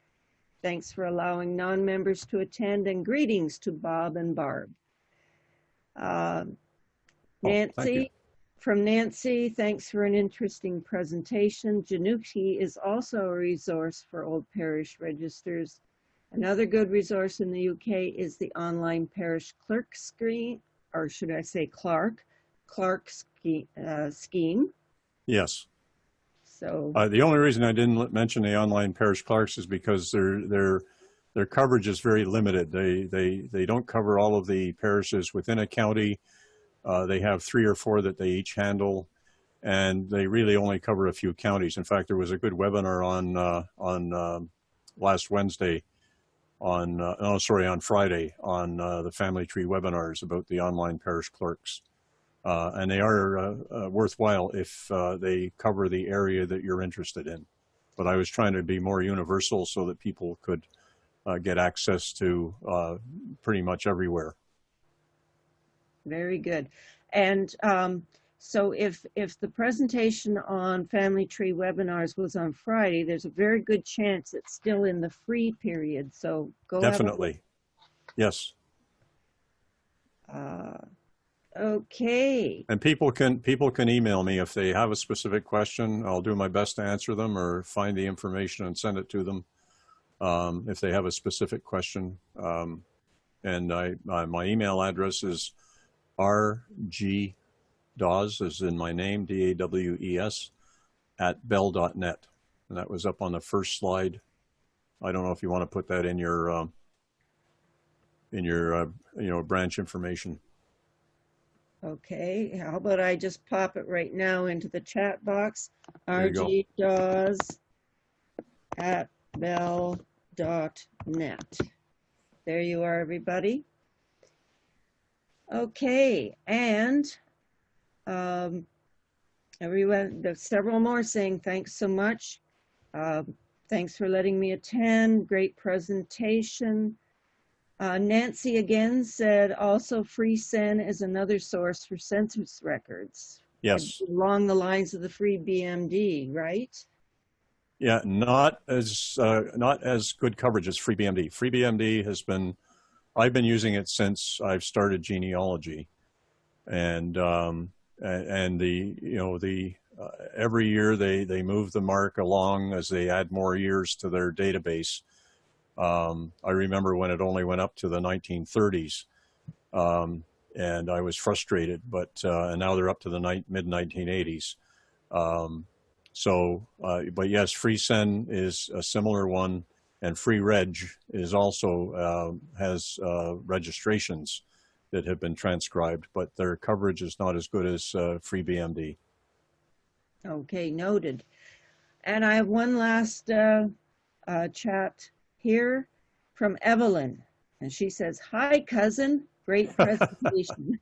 Thanks for allowing non-members to attend, and greetings to Bob and Barb. Nancy, from Nancy, thanks for an interesting presentation. Januki is also a resource for old parish registers. Another good resource in the UK is the online parish clerk screen, or should I say Clark scheme. Yes. So the only reason I didn't mention the online parish clerks is because their coverage is very limited. They don't cover all of the parishes within a county. They have 3 or 4 that they each handle, and they really only cover a few counties. In fact, there was a good webinar on last Wednesday on Friday on the Family Tree webinars about the online parish clerks. And they are worthwhile if they cover the area that you're interested in. But I was trying to be more universal so that people could get access to pretty much everywhere. Very good. And so if the presentation on Family Tree webinars was on Friday, there's a very good chance it's still in the free period. So go. Definitely. Yes. Okay. And people can email me if they have a specific question. I'll do my best to answer them or find the information and send it to them if they have a specific question. And my email address is rgdawes, as in my name, DAWES, @bell.net. And that was up on the first slide. I don't know if you want to put that in your branch information. Okay, how about I just pop it right now into the chat box? rgdawes bell.net. There you are, everybody. Okay, and everyone, there's several more saying thanks so much. Thanks for letting me attend. Great presentation. Nancy again said also FreeCen is another source for census records. Yes. Along the lines of the free BMD, right? Yeah, not as good coverage as FreeBMD. FreeBMD has been, I've been using it since I've started genealogy, and every year they move the mark along as they add more years to their database. I remember when it only went up to the 1930s, and I was frustrated, but and now they're up to the mid 1980s. But yes, FreeCen is a similar one, and FreeReg is also has registrations that have been transcribed, but their coverage is not as good as FreeBMD. Okay, noted. And I have one last chat here from Evelyn, and she says, "Hi, cousin, great presentation."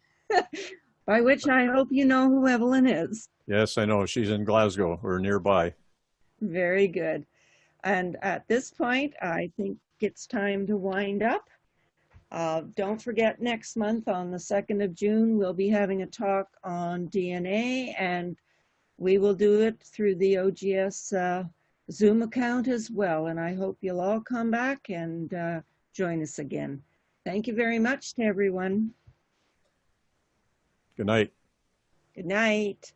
By which I hope you know who Evelyn is. Yes, I know. She's in Glasgow or nearby. Very good. And at this point, I think it's time to wind up. Don't forget, next month on the 2nd of June, we'll be having a talk on DNA, and we will do it through the OGS Zoom account as well. And I hope you'll all come back and join us again. Thank you very much to everyone. Good night. Good night.